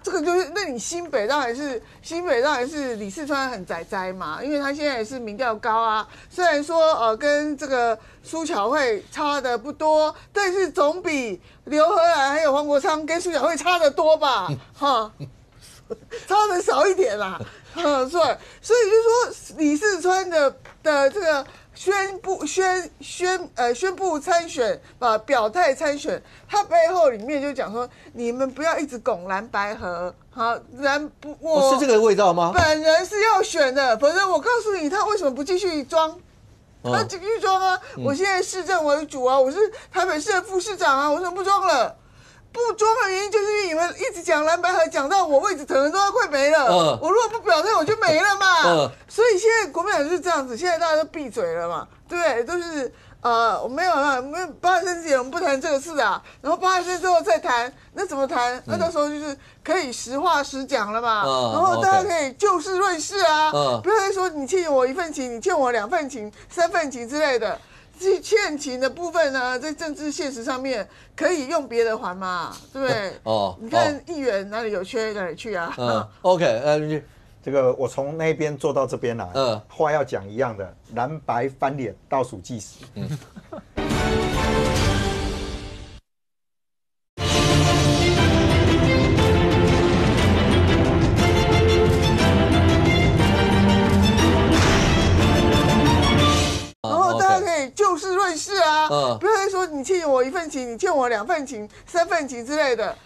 这个就是，那你新北当然是李四川很宅嘛，因为他现在也是民调高啊。虽然说跟这个苏巧慧差的不多，但是总比刘荷兰还有黄国昌跟苏巧慧差得多吧？差得少一点啦。所以就说李四川的这个宣布参选，表态参选，他背后里面就讲说，你们不要一直拱蓝白合，好，我是这个味道吗？本人是要选的，否则我告诉你，他为什么不继续装？他继续装啊！我现在市政为主啊，我是台北市的副市长啊，我为什么不装了？不装的原因就是因为你们一直讲蓝白合，讲到我位置可能都要快没了。我如果不表态，我就没了嘛。所以现在国民党就是这样子，现在大家都闭嘴了嘛，对不对？都是我没有823之前我们不谈这个事啊，然后823之后再谈，那怎么谈？那到时候就是可以实话实讲了嘛。然后大家可以就事论事啊，不要再说你欠我1份情，你欠我2份情、3份情之类的。欠情的部分呢，在政治现实上面可以用别的还嘛，对不对？你看议员哪里有缺哪里去啊？OK， 这个我从那边做到这边来，话要讲一样的，蓝白翻脸倒数计时。就事论事啊，不要再说你欠我1份情，你欠我2份情、3份情之类的。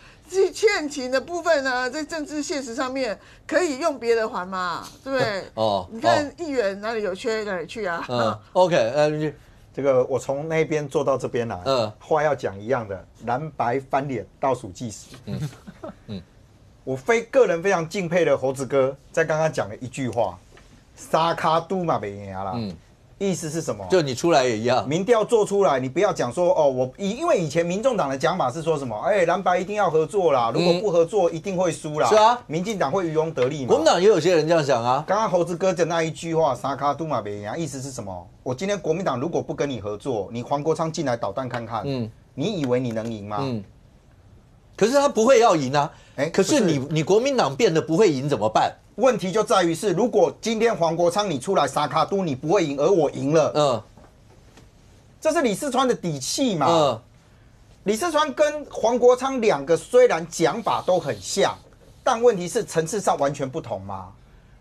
欠情的部分呢，在政治现实上面可以用别的还嘛，对不对？你看议员哪里有缺哪里去啊？OK， 这个我从那边做到这边来，话要讲一样的，蓝白翻脸倒数计时。我个人非常敬佩的猴子哥，在刚刚讲了一句话：沙卡都嘛没赢啦。意思是什么？就你出来也一样，民调做出来，你不要讲说因为以前民众党的讲法是说什么？蓝白一定要合作啦，如果不合作一定会输啦。是啊，民进党会渔翁得利嘛。国民党也有些人这样想啊。刚刚猴子哥的那一句话，沙卡杜马北洋，意思是什么？我今天国民党如果不跟你合作，你黄国昌进来捣蛋看看，你以为你能赢吗？可是他不会要赢啊。可是你国民党变得不会赢怎么办？问题就在于是，如果今天黄国昌你出来撒卡都你不会赢，而我赢了，这是李四川的底气嘛？李四川跟黄国昌2个虽然讲法都很像，但问题是层次上完全不同嘛。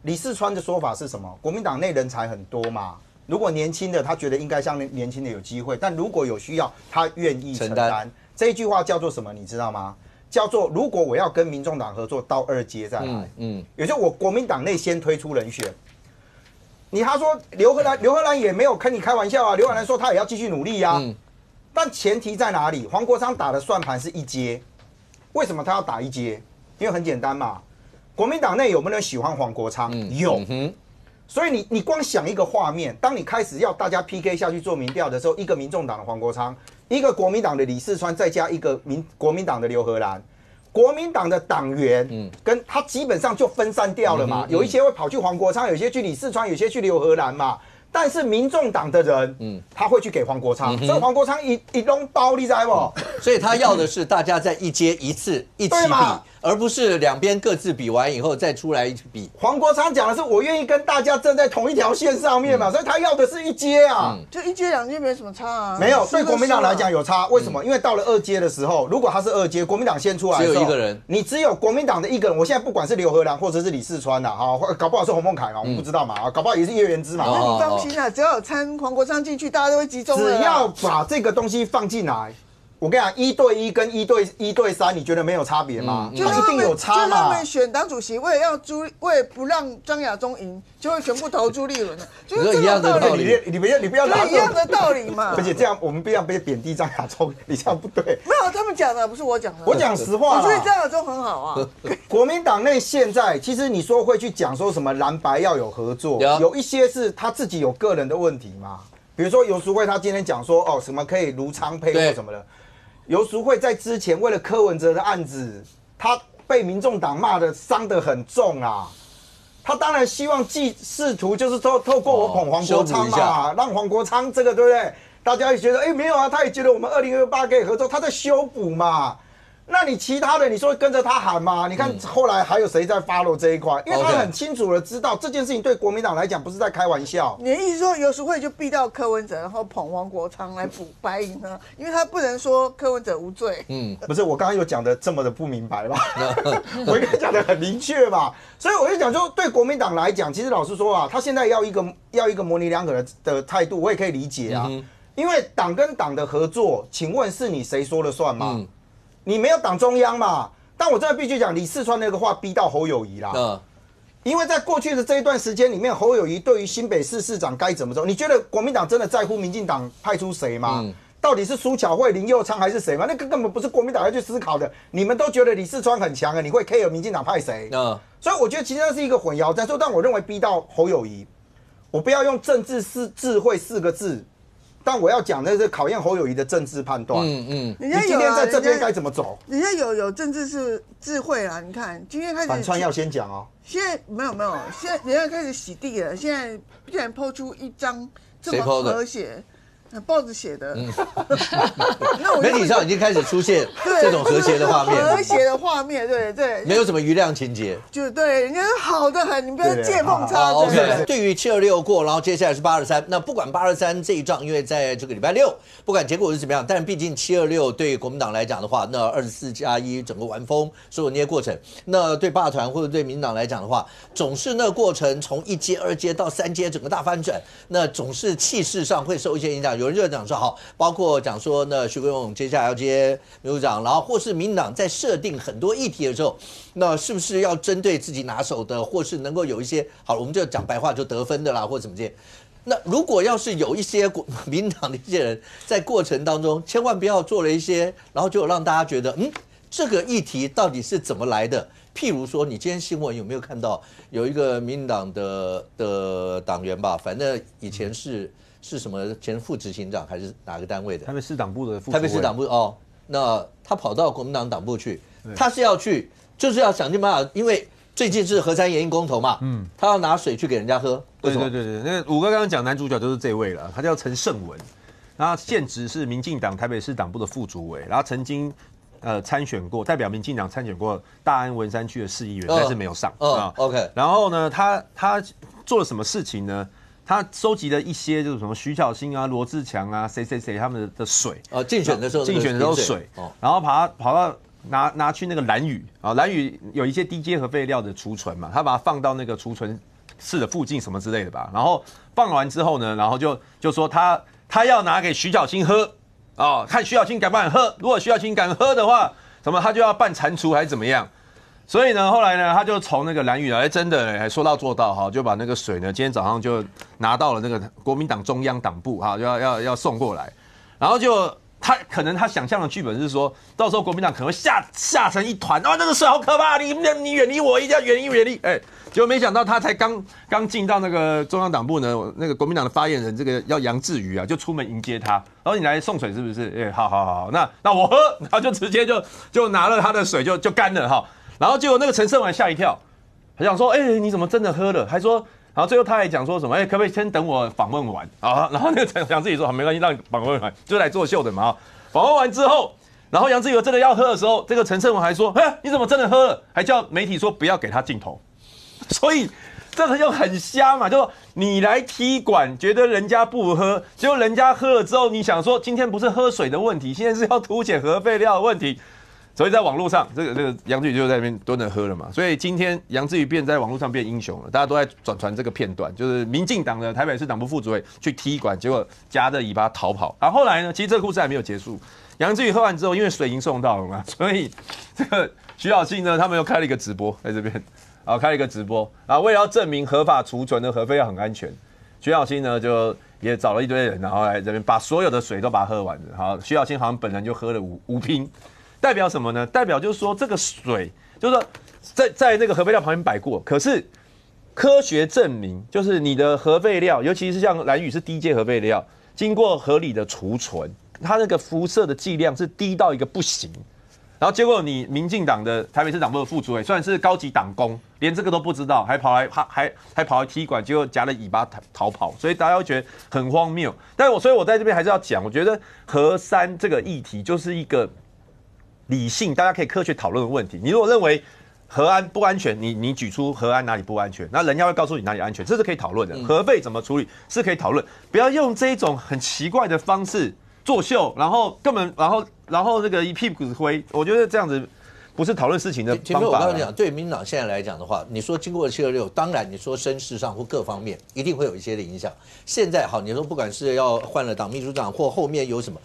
李四川的说法是什么？国民党内人才很多嘛，如果年轻的他觉得应该像年轻的有机会，但如果有需要，他愿意承担。这一句话叫做什么？你知道吗？叫做如果我要跟民众党合作，到2阶再来。也就我国民党内先推出人选。他说刘荷兰也没有跟你开玩笑啊，刘荷兰说他也要继续努力啊。但前提在哪里？黄国昌打的算盘是1阶，为什么他要打1阶？因为很简单嘛，国民党内有没有人喜欢黄国昌？有。所以你光想一个画面，当你开始要大家 PK 下去做民调的时候，一个民众党的黄国昌，一个国民党的李四川，再加一个国民党的刘荷兰，国民党的党员，跟他基本上就分散掉了嘛，有一些会跑去黄国昌，有些去李四川，有些去刘荷兰嘛。但是民众党的人，他会去给黄国昌，所以黄国昌一笼包，你知道不？所以他要的是大家在1阶一次一起比，而不是两边各自比完以后再出来一起比。黄国昌讲的是我愿意跟大家站在同一条线上面嘛，所以他要的是1阶啊，就1阶2阶没什么差啊。没有，对国民党来讲有差，为什么？因为到了2阶的时候，如果他是2阶，国民党先出来的时候，只有1个人，你只有国民党的1个人。我现在不管是刘荷兰或者是李四川呐，搞不好是洪孟凯嘛，我们不知道嘛，搞不好也是叶元之嘛。那你放心啊，只要有参黄国昌进去，大家都会集中的。只要把这个东西放进来。我跟你讲，1对1跟1对3，你觉得没有差别吗？一定有差嘛。就他们选党主席，为了不让张亚中赢，就会全部投朱立伦了，就是一样的道理。你不要拿一样的道理嘛。而且这样我们不要被贬低张亚中，你这样不对。没有，他们讲的不是我讲的。我讲实话啦。我觉得张亚中很好啊。国民党内现在其实你说会去讲说什么蓝白要有合作，有一些是他自己有个人的问题嘛。比如说游淑慧，他今天讲说什么可以卢昌配或什么的。游淑慧在之前为了柯文哲的案子，他被民众党骂的伤得很重啊。他当然希望试图就是透过我捧黄国昌嘛，让黄国昌这个对不对？大家也觉得没有啊，他也觉得我们2028可以合作，他在修补嘛。那你其他的你说跟着他喊嘛？你看后来还有谁在 follow 这一块？因为他很清楚的知道这件事情对国民党来讲不是在开玩笑。你的意思说游淑慧就逼到柯文哲，然后捧黄国昌来补白银呢？因为他不能说柯文哲无罪。不是我刚刚有讲的这么的不明白吧？我应该讲的很明确吧？所以我就讲说，对国民党来讲，其实老实说啊，他现在要一个模棱两可的态度，我也可以理解啊。因为党跟党的合作，请问是你谁说了算吗？你没有党中央嘛？但我真的必须讲，李四川那个话逼到侯友宜啦。因为在过去的这一段时间里面，侯友宜对于新北市市长该怎么做？你觉得国民党真的在乎民进党派出谁吗？到底是苏巧慧、林右昌还是谁吗？那个根本不是国民党要去思考的。你们都觉得李四川很强了，你会 care 民进党派谁？所以我觉得其实那是一个混淆战术。但我认为逼到侯友宜，我不要用政治智慧4个字。但我要讲的是考验侯友宜的政治判断。你今天在这边该怎么走？人家有政治智慧啦。你看今天开始反串要先讲哦。现在没有，现在人家开始洗地了。现在竟然抛出一张这么和谐。报纸写的，媒体上已经开始出现这种和谐的画面，和谐的画面，对，没有什么余量情节，就对，人家好的很，你不要见缝插针。OK， 对于726过，然后接下来是823，那不管823这一仗，因为在这个礼拜6，不管结果是怎么样，但毕竟726对国民党来讲的话，那24+1整个完封所有那些过程，那对霸团或者对民进党来讲的话，总是那个过程从1阶、2阶到3阶整个大翻转，那总是气势上会受一些影响。有人就讲说好，包括讲说那徐国勇接下来要接秘书长，然后或是民进党在设定很多议题的时候，那是不是要针对自己拿手的，或是能够有一些好，我们就讲白话就得分的啦，或者什么这些。那如果要是有一些民进党的一些人在过程当中，千万不要做了一些，然后就让大家觉得这个议题到底是怎么来的？譬如说，你今天新闻有没有看到有一个民进党的党员吧？反正以前是什么前副执行长还是哪个单位的？台北市党部的副。台北市党部哦，那他跑到国民党党部去，他是要去，就是要想尽办法，因为最近是核三研议公投嘛，他要拿水去给人家喝。对，那五哥刚刚讲男主角就是这位了，他叫陈胜文，然后现职是民进党台北市党部的副主委，然后曾经参选过，代表民进党参选过大安文山区的市议员，但是没有上。OK。然后呢，他做了什么事情呢？他收集了一些就是什么徐巧芯啊、罗志强啊、谁他们的水竞选的时候水，然后跑到拿去那个兰屿啊，兰屿有一些低阶核废料的储存嘛，他把它放到那个储存市的附近什么之类的吧。然后放完之后呢，然后就说他要拿给徐小青喝哦，看徐小青敢不敢喝。如果徐小青敢喝的话，什么他就要办蟾蜍还是怎么样。所以呢，后来呢，他就从那个兰屿来，真的还说到做到哈，就把那个水呢，今天早上就拿到了那个国民党中央党部哈，就要送过来，然后就可能他想象的剧本是说，到时候国民党可能会吓成一团，那个水好可怕，你远离我，一定要远离，结果没想到他才刚进到那个中央党部呢，那个国民党的发言人这个要杨志宇啊，就出门迎接他，然后你来送水是不是？好，那我喝，然后就直接就拿了他的水就干了哈。然后结果那个陈胜完吓一跳，他想说，你怎么真的喝了？还说，然后最后他还讲说什么，可不可以先等我访问完啊？然后那个杨志宇说，好，没关系，让你访问完，就是来作秀的嘛。访问完之后，然后杨志宇真的要喝的时候，这个陈胜文还说，你怎么真的喝了？还叫媒体说不要给他镜头。所以这个就很瞎嘛，就说你来踢馆，觉得人家不喝，结果人家喝了之后，你想说今天不是喝水的问题，现在是要凸显核废料的问题。所以在网络上，这个杨志宇就在那边蹲着喝了嘛。所以今天杨志宇在网络上变英雄了，大家都在转传这个片段，就是民进党的台北市党部副主委去踢馆，结果夹着尾巴逃跑。然后后来呢，其实这个故事还没有结束。杨志宇喝完之后，因为水已经送到了嘛，所以这个徐小庆呢，他们又开了一个直播在这边，开了一个直播啊，为了要证明合法储存的核废料很安全，徐小庆呢就也找了一堆人，然后来这边把所有的水都把它喝完了。好，徐小庆好像本人就喝了5瓶。代表什么呢？代表就是说这个水，就是说在那个核废料旁边摆过，可是科学证明，就是你的核废料，尤其是像兰屿是低阶核废料，经过合理的储存，它那个辐射的剂量是低到一个不行。然后结果你民进党的台北市党部的副主委，虽然是高级党工，连这个都不知道，还跑来踢馆，结果夹了尾巴逃跑，所以大家会觉得很荒谬。所以我在这边还是要讲，我觉得核三这个议题就是一个理性，大家可以科学讨论的问题。你如果认为核安不安全，你举出核安哪里不安全，那人家会告诉你哪里安全，这是可以讨论的。核废怎么处理是可以讨论，不要用这一种很奇怪的方式作秀，然后根本然后这个一屁股灰，我觉得这样子不是讨论事情的方法。我刚才讲，对民进党现在来讲的话，你说经过726，当然你说声势上或各方面一定会有一些的影响。现在好，你说不管是要换了党秘书长或后面有什么。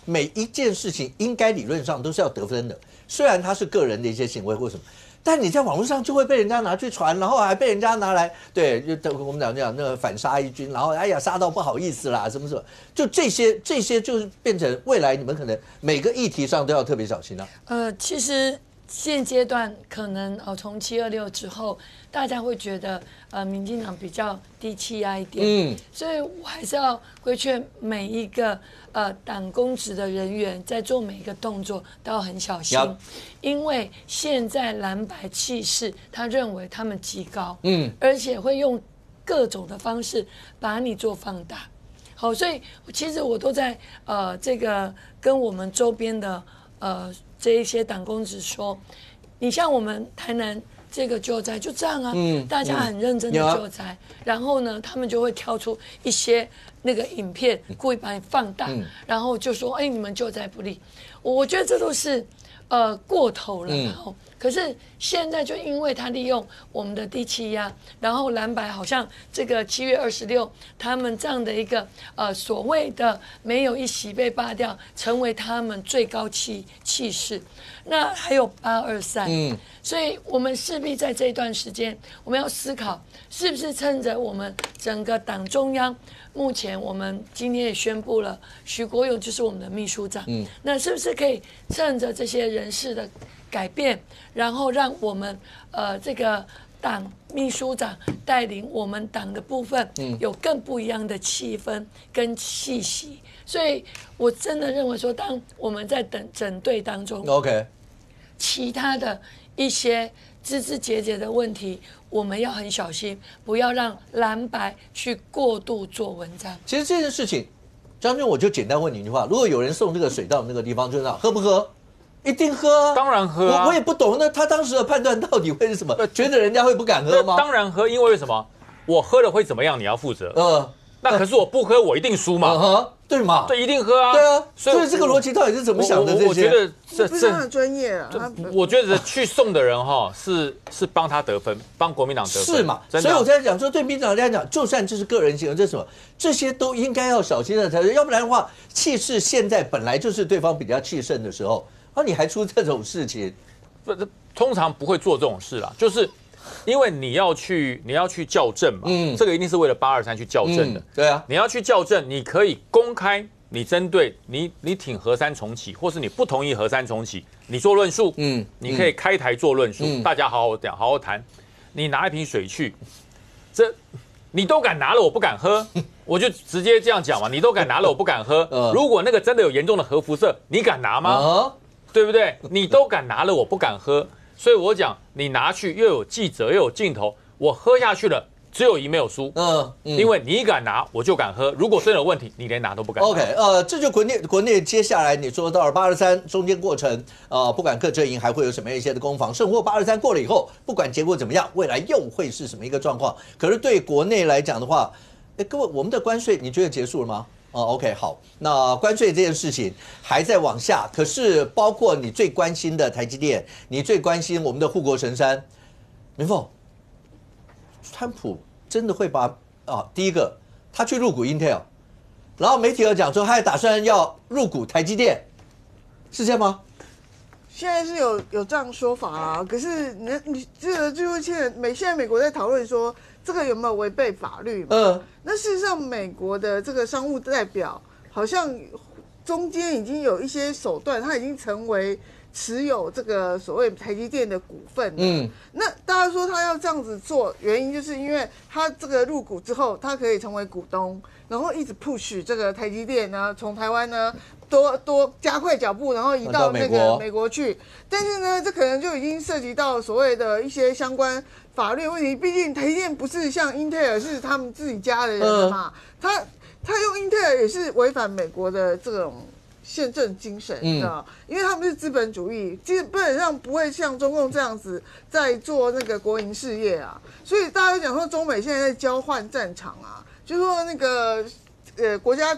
每一件事情应该理论上都是要得分的，虽然他是个人的一些行为或什么，但你在网络上就会被人家拿去传，然后还被人家拿来就我们讲那个反杀一军，然后杀到不好意思啦，什么，就这些就是变成未来你们可能每个议题上都要特别小心啊。其实现阶段可能从726之后，大家会觉得民进党比较低气压一点，所以我还是要规劝每一个党公职的人员在做每一个动作都要很小心，因为现在蓝白气势，他认为他们极高，而且会用各种的方式把你做放大。好，所以其实我都在这个跟我们周边的这一些党公职说，你像我们台南这个救灾就这样啊，大家很认真的救灾，然后呢，他们就会挑出一些那个影片，故意把你放大，然后就说，你们救灾不力，我觉得这都是过头了，然后。可是现在就因为他利用我们的低气压，然后蓝白好像这个7月26，他们这样的一个所谓的没有一席被罢掉，成为他们最高气势。那还有823，所以我们势必在这一段时间，我们要思考是不是趁着我们整个党中央。目前我们今天也宣布了，徐国勇就是我们的秘书长。那是不是可以趁着这些人事的改变，然后让我们这个党秘书长带领我们党的部分，有更不一样的气氛跟气息。所以我真的认为说，当我们在整队当中 ，OK， 其他的一些枝枝节节的问题，我们要很小心，不要让蓝白去过度做文章。其实这件事情，将军我就简单问你一句话：如果有人送这个水到那个地方，就是喝不喝？一定喝啊！当然喝啊！我也不懂，那他当时的判断到底会是什么？觉得人家会不敢喝吗？当然喝，因为什么？我喝了会怎么样？你要负责。那可是我不喝，我一定输嘛。对嘛？对，一定喝啊。对啊，所以这个逻辑到底是怎么想的？我觉得这不是他的专业啊。我觉得去送的人哈是帮他得分，帮国民党得分。是嘛？所以我在讲说，对民进党来讲，就算这是个人行为，这是什么？这些都应该要小心的才对，要不然的话，气势现在本来就是对方比较气盛的时候，你还出这种事情，通常不会做这种事啦，就是因为你要去校正嘛，这个一定是为了823去校正的，对啊，你要去校正，你可以公开你针对你挺核三重启，或是你不同意核三重启，你做论述，你可以开台做论述，大家好好讲，好好谈，你拿一瓶水去，你都敢拿了，我不敢喝，我就直接这样讲嘛，你都敢拿了，我不敢喝，如果那个真的有严重的核辐射，你敢拿吗？对不对？你都敢拿了，我不敢喝。所以我讲，你拿去又有记者又有镜头，我喝下去了，只有赢没有输。因为你敢拿，我就敢喝。如果真的有问题，你连拿都不敢拿。OK， 这就国内接下来你说到了823中间过程，不管各阵营还会有什么一些的攻防，甚或823过了以后，不管结果怎么样，未来又会是什么一个状况？可是对国内来讲的话，各位，我们的关税你觉得结束了吗？OK， 好，那关税这件事情还在往下，可是包括你最关心的台积电，你最关心我们的护国神山，明凤，川普真的会把第一个他去入股 Intel， 然后媒体有讲说他还打算要入股台积电，是这样吗？现在是有这样说法啊，可是你这个就现在美国在讨论说这个有没有违背法律嘛？那事实上美国的这个商务代表好像中间已经有一些手段，他已经成为持有这个所谓台积电的股份。那大家说他要这样子做，原因就是因为他这个入股之后，他可以成为股东，然后一直 push 这个台积电呢，从台湾呢多加快脚步，然后移到那个美国去。但是呢，这可能就已经涉及到所谓的一些相关法律问题。毕竟台积电不是像英特尔是他们自己家的人嘛，他用英特尔也是违反美国的这种宪政精神，你知道？因为他们是资本主义，基本上不会像中共这样子在做那个国营事业啊。所以大家都讲说，中美现在在交换战场啊，就说那个。国家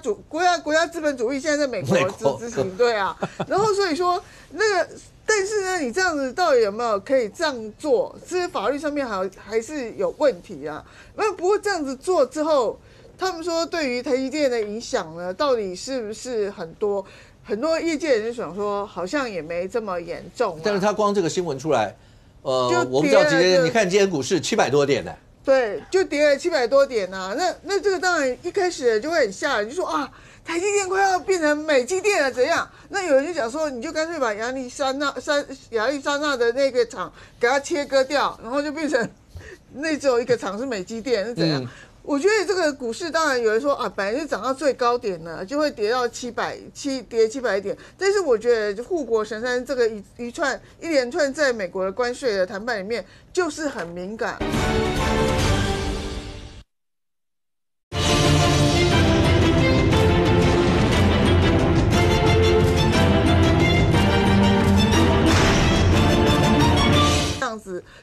资本主义现在在美国执行，对啊，然后所以说那个，但是呢，你这样子到底有没有可以这样做？这些法律上面还是有问题啊。那不过这样子做之后，他们说对于台积电的影响呢，到底是不是很多业界人就想说，好像也没这么严重。但是他光这个新闻出来，我不知道今天你看今天股市700多点呢。对，就跌了700多点啊！那这个当然一开始就会很吓人，就说啊，台积电快要变成美积电了，怎样？那有人就讲说，你就干脆把亚利桑那的那个厂给它切割掉，然后就变成那只有一个厂是美积电，是怎样？我觉得这个股市当然有人说啊，本来就涨到最高点了，就会跌到跌700点。但是我觉得护国神山这个一连串在美国的关税的谈判里面，就是很敏感。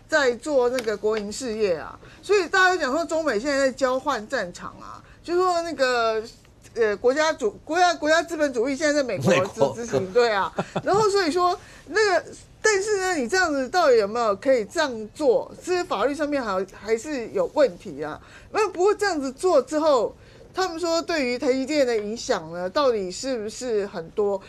在做那个国营事业啊，所以大家都讲说中美现在在交换战场啊，就说那个国家资本主义现在在美国执行，对啊，然后所以说那个，但是呢，你这样子到底有没有可以这样做？这些法律上面还是有问题啊。那不过这样子做之后，他们说对于台积电的影响呢，到底是不是很多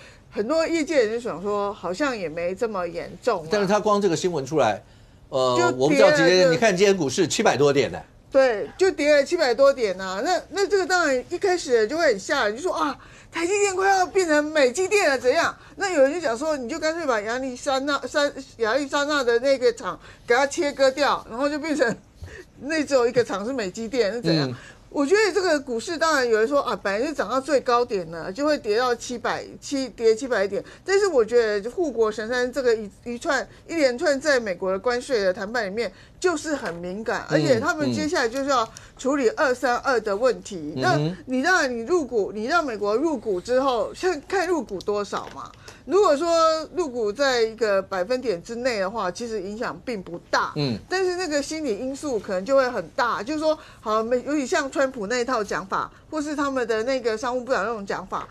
业界人就想说，好像也没这么严重。但是他光这个新闻出来。我不知道今天你看今天股市700多点呢，对，就跌了700多点啊。那这个当然一开始就会很吓人，就说啊，台积电快要变成美积电了，怎样？那有人就讲说，你就干脆把亚利桑那的那个厂给它切割掉，然后就变成那只有一个厂是美积电，是怎样？我觉得这个股市当然有人说啊，本来就涨到最高点了，就会跌到跌700点。但是我觉得护国神山这个一连串在美国的关税的谈判里面，就是很敏感，而且他们接下来就是要处理232的问题。那你让你入股，你让美国入股之后，看入股多少嘛？如果说入股在一个百分点之内的话，其实影响并不大。但是那个心理因素可能就会很大，就是说，好，尤其像川普那一套讲法，或是他们的那个商务部长那种讲法，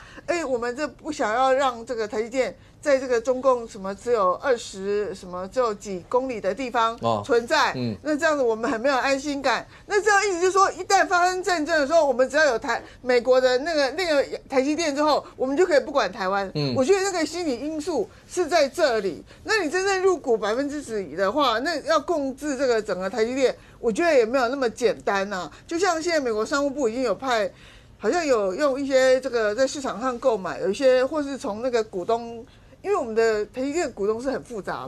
我们这不想要让这个台积电在这个中共什么只有只有几公里的地方存在，那这样子我们很没有安心感。那这样意思就是说，一旦发生战争的时候，我们只要有美国的那个台积电之后，我们就可以不管台湾。我觉得那个心理因素是在这里。那你真正入股几%的话，那要控制这个整个台积电，我觉得也没有那么简单呐。就像现在美国商务部已经有派。好像有用一些这个在市场上购买，有一些或是从那个股东，因为我们的台积电股东是很复杂，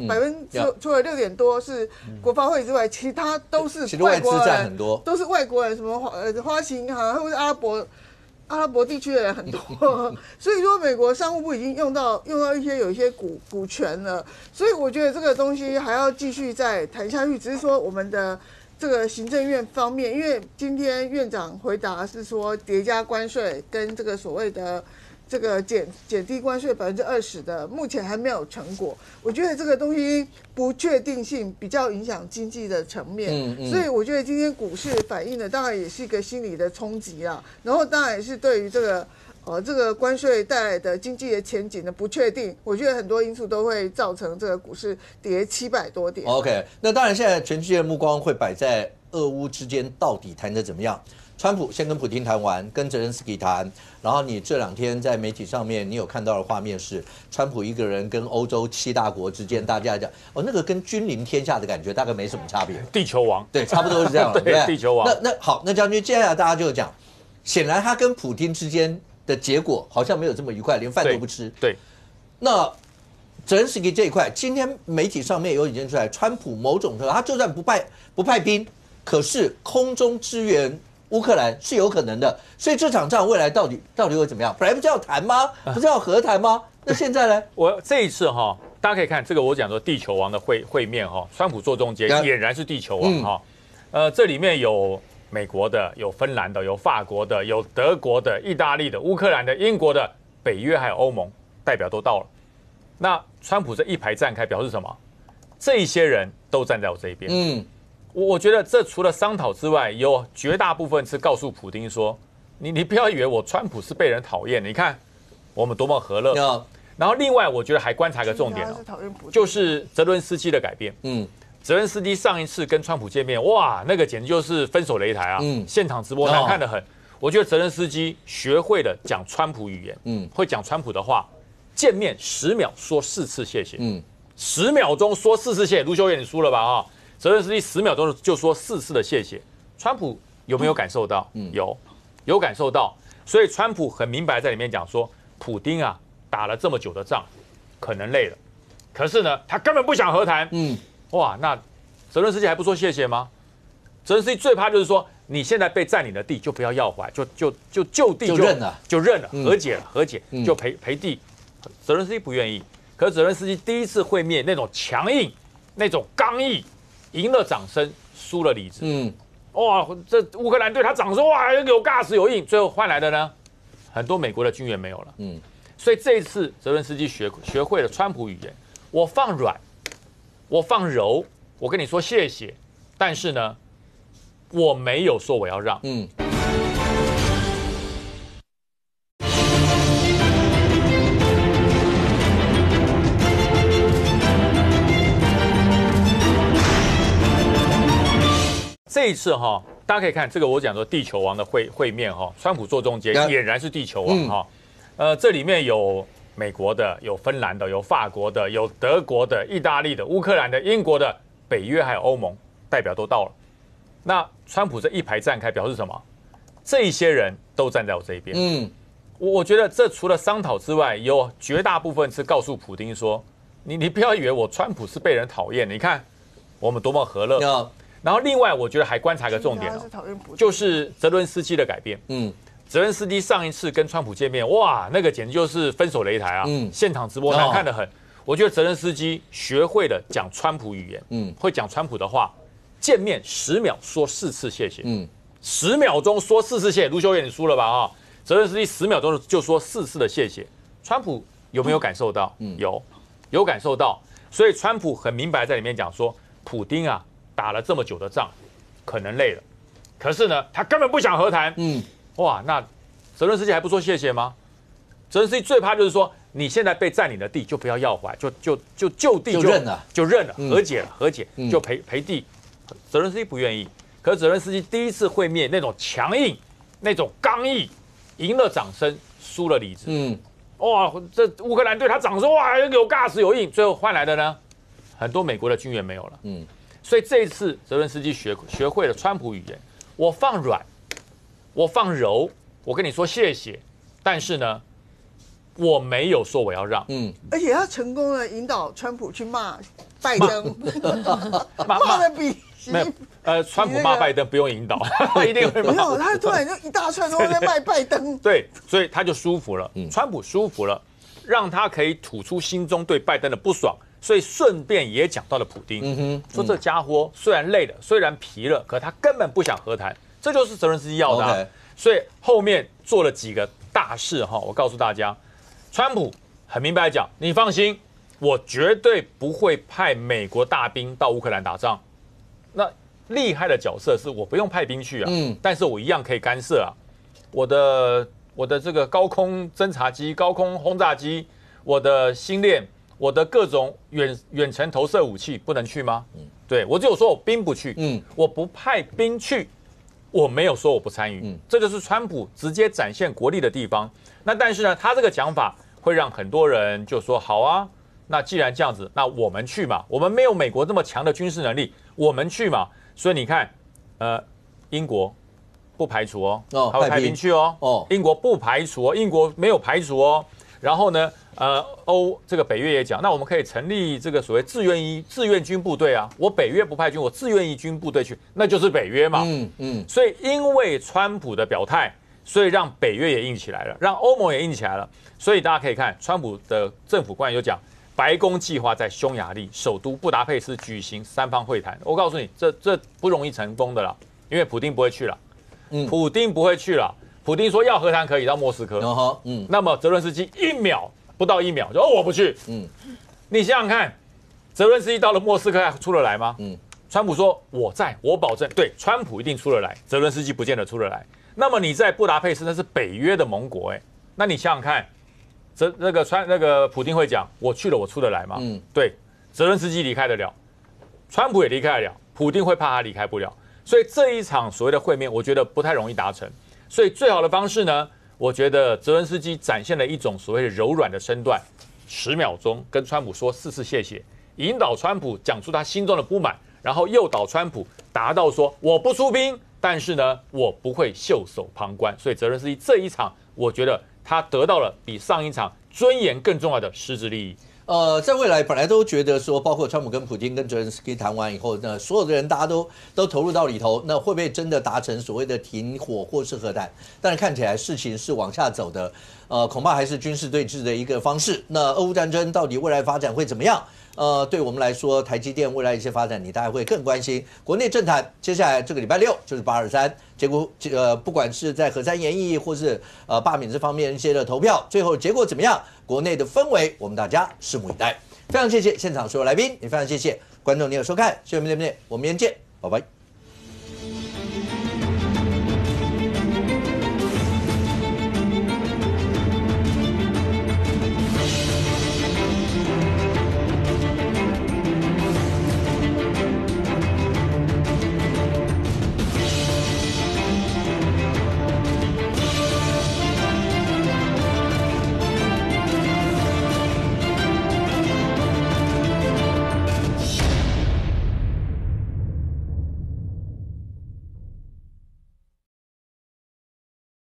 除了6点多是国发会之外，其他都是外国人，很多都是外国人，什么花旗银行或是阿拉伯地区的人很多，所以说美国商务部已经用到有一些股权了，所以我觉得这个东西还要继续再谈下去，只是说我们的。这个行政院方面，因为今天院长回答是说叠加关税跟这个所谓的这个减低关税20%的，目前还没有成果。我觉得这个东西不确定性比较影响经济的层面，所以我觉得今天股市反映的当然也是一个心理的冲击啦，然后当然也是对于这个关税带来的经济的前景的不确定，我觉得很多因素都会造成这个股市跌700多点。OK， 那当然现在全世界的目光会摆在俄乌之间到底谈得怎么样。川普先跟普丁谈完，跟泽连斯基谈，然后你这2天在媒体上面你有看到的画面是川普一个人跟欧洲7大国之间，大家讲那个跟君临天下的感觉大概没什么差别。地球王，对，差不多是这样，对不对？地球王。那好，那将军接下来大家就讲，显然他跟普丁之间的结果好像没有这么愉快，连饭都不吃。对，那泽连斯基这一块，今天媒体上面有引荐出来，川普某种程度他就算不派兵，可是空中支援乌克兰是有可能的。所以这场仗未来到底会怎么样？本来不是要谈吗？不是要和谈吗？那现在呢？我这一次大家可以看这个，我讲说地球王的会面川普坐中间，俨然是地球王这里面有美国的，有芬兰的，有法国的，有德国的，意大利的，乌克兰的，英国的，北约还有欧盟代表都到了。那川普这一排站开表示什么？这一些人都站在我这一边。我觉得这除了商讨之外，有绝大部分是告诉普丁说，你不要以为我川普是被人讨厌，你看我们多么和乐。然后另外我觉得还观察一个重点就是泽伦斯基的改变。泽连斯基上一次跟川普见面，哇，那个简直就是分手擂台啊！现场直播难看得很。我觉得泽连斯基学会了讲川普语言，会讲川普的话。见面10秒说4次谢谢，10秒钟说4次谢谢。卢修远，你输了吧泽连斯基10秒钟就说4次的谢谢。川普有没有感受到？有感受到。所以川普很明白在里面讲说，普丁啊打了这么久的仗，可能累了，可是呢，他根本不想和谈。哇，那泽连斯基还不说谢谢吗？泽连斯基最怕就是说，你现在被占领的地就不要要回来，就地就认了，和解就赔地。泽连斯基不愿意，可是泽连斯基第一次会面那种强硬、那种刚毅，赢了掌声，输了理智。哇，这乌克兰对他掌声，哇，有尬死有硬，最后换来的呢，很多美国的军援没有了。所以这一次泽连斯基学会了川普语言，我放软。我放柔，我跟你说谢谢，但是呢，我没有说我要让。这一次大家可以看这个，我讲说地球王的会面川普坐中间，俨然是地球王这里面有美国的，有芬兰的，有法国的，有德国的，意大利的，乌克兰的，英国的，北约还有欧盟代表都到了。那川普这一排站开表示什么？这一些人都站在我这一边。我觉得这除了商讨之外，有绝大部分是告诉普丁说，你不要以为我川普是被人讨厌，你看我们多么和乐。然后另外我觉得还观察一个重点就是泽伦斯基的改变。泽连斯基上一次跟川普见面，哇，那个简直就是分手擂台啊！现场直播难看得很。我觉得泽连斯基学会了讲川普语言，会讲川普的话，见面10秒说4次谢谢，10秒钟说4次谢谢。卢秀燕你输了吧啊？泽连斯基10秒钟就说4次的谢谢，川普有没有感受到？有感受到，所以川普很明白在里面讲说，普丁啊打了这么久的仗，可能累了，可是呢他根本不想和谈。哇，那泽连斯基还不说谢谢吗？泽连斯基最怕就是说，你现在被占领的地就不要要回来，就地就认了，和解就赔地。泽连斯基不愿意，可是泽连斯基第一次会面那种强硬、那种刚毅，赢了掌声，输了理智。哇，这乌克兰对他掌声哇有尬死有硬，最后换来的呢，很多美国的军援没有了。所以这一次泽连斯基学会了川普语言，我放软，我放柔，我跟你说谢谢，但是呢，我没有说我要让。而且他成功的引导川普去骂拜登，骂的比没有川普骂拜登不用引导，一定会骂。没有，他突然就一大串都在骂拜登。对，所以他就舒服了，川普舒服了，让他可以吐出心中对拜登的不爽，所以顺便也讲到了普丁，说这家伙虽然累了，虽然疲了，可他根本不想和谈，这就是泽连斯基要的。所以后面做了几个大事哈，我告诉大家，川普很明白讲，你放心，我绝对不会派美国大兵到乌克兰打仗。那厉害的角色是我不用派兵去啊，但是我一样可以干涉啊。我的这个高空侦察机、高空轰炸机，我的星链，我的各种远程投射武器不能去吗？对，我只有说我兵不去，我不派兵去，我没有说我不参与。这就是川普直接展现国力的地方。那但是呢，他这个讲法会让很多人就说好啊，那既然这样子，那我们去嘛，我们没有美国这么强的军事能力，我们去嘛。所以你看，英国不排除哦，他会派兵去哦。英国不排除哦，英国没有排除哦。然后呢，这个北约也讲，那我们可以成立这个所谓志愿军部队啊。我北约不派军，我志愿军部队去，那就是北约嘛。所以因为川普的表态，所以让北约也硬起来了，让欧盟也硬起来了。所以大家可以看，川普的政府官员就讲，白宫计划在匈牙利首都布达佩斯举行3方会谈。我告诉你，这不容易成功的啦，因为普丁不会去了。普丁不会去了。普丁说要和谈可以到莫斯科。那么泽连斯基不到一秒就我不去。你想想看，泽连斯基到了莫斯科还出得来吗？川普说我保证，对，川普一定出得来，泽连斯基不见得出得来。那么你在布达佩斯那是北约的盟国那你想想看。那个普丁会讲，我去了，我出得来吗？对，泽连斯基离开得了，川普也离开得了，普丁会怕他离开不了，所以这一场所谓的会面，我觉得不太容易达成。所以最好的方式呢，我觉得泽连斯基展现了一种所谓的柔软的身段，10秒钟跟川普说4次谢谢，引导川普讲出他心中的不满，然后诱导川普达到说我不出兵，但是呢，我不会袖手旁观。所以泽连斯基这一场，我觉得他得到了比上一场尊严更重要的实质利益。在未来本来都觉得说，包括川普跟普京跟泽连斯基谈完以后，那所有的人大家都投入到里头，那会不会真的达成所谓的停火或是和谈？但是看起来事情是往下走的，恐怕还是军事对峙的一个方式。那俄乌战争到底未来发展会怎么样？对我们来说，台积电未来一些发展，你大概会更关心。国内政坛，接下来这个礼拜6就是823，结果不管是在核三研议或是罢免这方面一些的投票，最后结果怎么样？国内的氛围，我们大家拭目以待。非常谢谢现场所有来宾，也非常谢谢观众您的收看，谢谢我们我们明天见，拜拜。